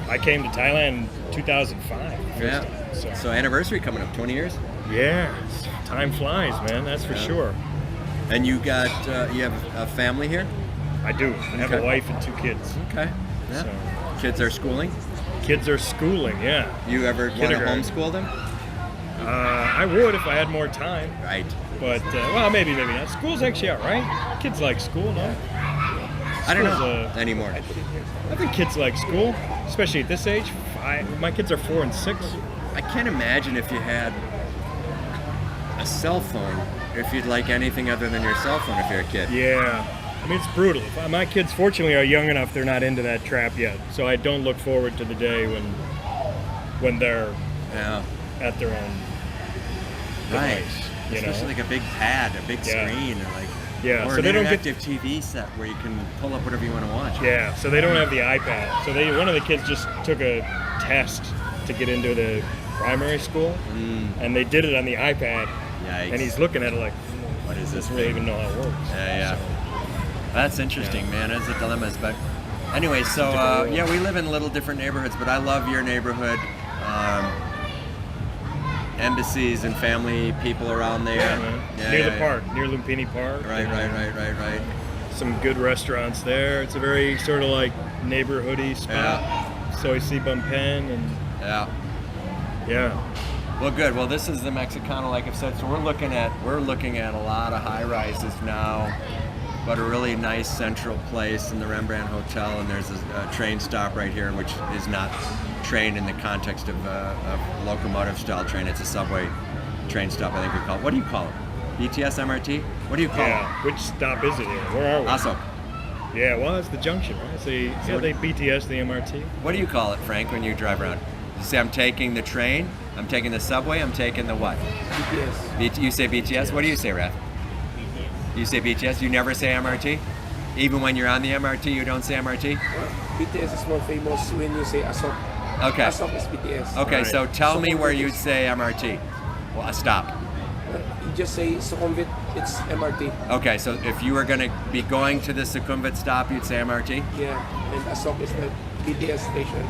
I came to Thailand in 2005. Yeah. So anniversary coming up, 20 years? Yeah. Time flies, man. That's for sure. And you got you have a family here? I do. I have a wife and 2 kids. Okay. Yeah. So, Kids are schooling? kids are schooling, yeah. You ever want to Kindergarten. homeschool them? I would if I had more time. Right. But, well, maybe not. School's actually all right. Kids like school, no? I don't know School's, anymore. I think kids like school, especially at this age. My kids are 4 and 6. I can't imagine if you had a cell phone, if you'd like anything other than your cell phone if you're a kid. Yeah. I mean, it's brutal. My kids, fortunately, are young enough they're not into that trap yet. So I don't look forward to the day when they're Yeah. at their own Right. device, you Especially know? like a big pad, a big Yeah. screen, or like Yeah, or so an they don't get- interactive TV set where you can pull up whatever you want to watch. Yeah, so they don't have the iPad. So one of the kids just took a test to get into the primary school, and they did it on the iPad, Yikes. and he's looking at it like, What is this doesn't really thing? even know how it works. Yeah. That's interesting, man. That's the dilemmas. But anyway, so Different world. we live in little different neighborhoods, but I love your neighborhood. Embassies and family people around there. Yeah, man. Near the park, near Lumpini Park. Right. Some good restaurants there. It's a very sort of like neighborhoody spot. Soy Si Bum Pen and yeah. Well, good. Well, this is the Mexicano, like I've said. So we're looking at a lot of high rises now, but a really nice central place in the Rembrandt Hotel, and there's a train stop right here, which is not train in the context of a locomotive style train. It's a subway train stop, I think we call it. What do you call it? BTS, MRT? What do you call Yeah. Which stop is it here? Where are we? it? Also, Yeah, well, it's the junction, right? So they BTS, the MRT. what do you call it, Frank, when you drive around? You say, I'm taking the train, I'm taking the subway, I'm taking the what? BTS. You say BTS? What do you say, Raph? You say BTS? You never say MRT? Even when you're on the MRT, you don't say MRT? BTS is more famous when you say Asok. Okay. Asok is BTS. Okay, Right. so tell me where Sukhumvit you'd is- say MRT. Well, stop. You just say Sukhumvit, it's MRT. Okay, so if you were going to be going to the Sukhumvit stop, you'd say MRT? Yeah, and Asok is the BTS station.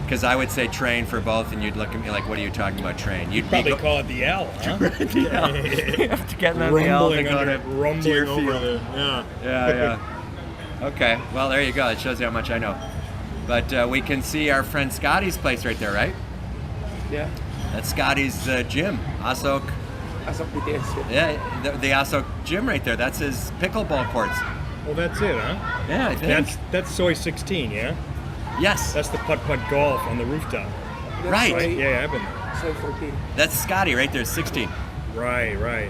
Because I would say train for both, and you'd look at me like, what are you talking about, train? You'd Probably call it the L, huh? You have to get on the L to rumbling go to rumbling over Deerfield. the Yeah. Okay, well, there you go. It shows you how much I know. But we can see our friend Scotty's place right there, right? Yeah, That's Scotty's gym. Asok, Asok BTS. yeah, the Asok gym right there. That's his pickleball courts. Well, that's it, huh? Yeah, I think. That's Soy 16, yeah? Yes, That's the putt-putt golf on the rooftop. That's Right. why- Yeah, I've been there. So 14. that's Scotty right there, 16. Right.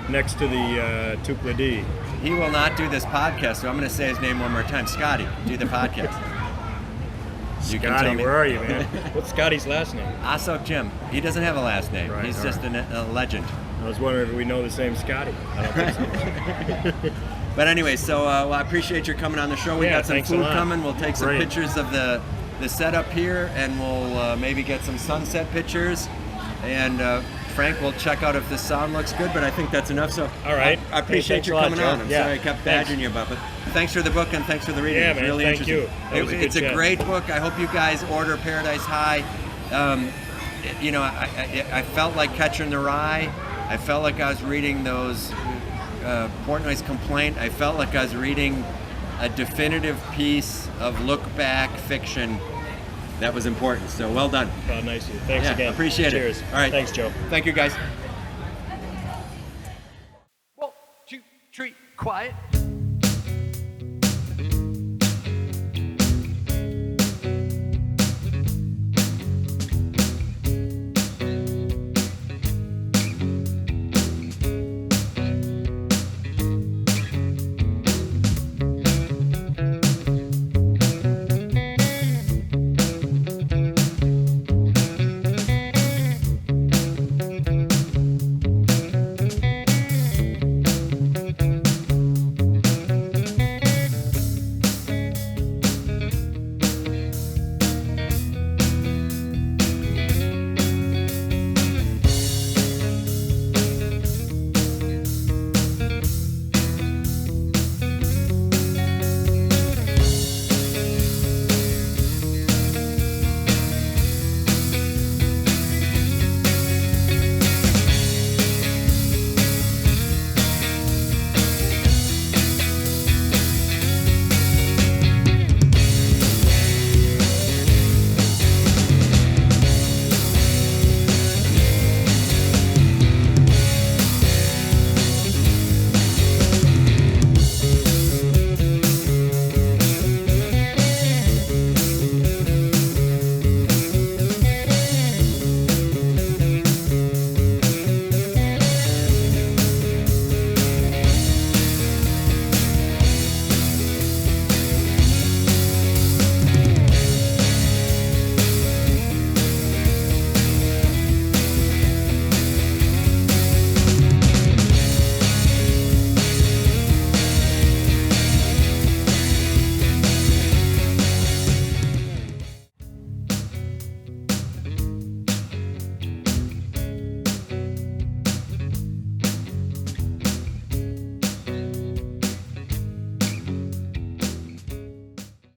Next to the Tupla D. He will not do this podcast, so I'm going to say his name one more time. Scotty, do the podcast. You can tell Scotty, me. where are you, man? What's Scotty's last name? Asok Jim. He doesn't have a last name. Right, He's all just right. a legend. I was wondering if we know the same Scotty. I don't think so. But anyway, so well, I appreciate your coming on the show. We Yeah, got some thanks a food lot. coming. We'll take some Great. pictures of the setup here, and we'll maybe get some sunset pictures. And Frank will check out if the sound looks good, but I think that's enough. So All right. I appreciate Hey, thanks you a lot, coming Joe. on. I'm Yeah, sorry I kept thanks. badgering you about it. But thanks for the book and thanks for the reading. Yeah, It's man, really thank interesting. you. That was a good It's a chat. great book. I hope you guys order Paradise High. You know, I felt like Catcher in the Rye. I felt like I was reading those Portnoy's Complaint. I felt like I was reading a definitive piece of look-back fiction that was important. So well done. Oh, nice of you. Thanks Yeah, again. appreciate it. Cheers. All right. Thanks, Joe. Thank you, guys. 1, 2, 3, quiet.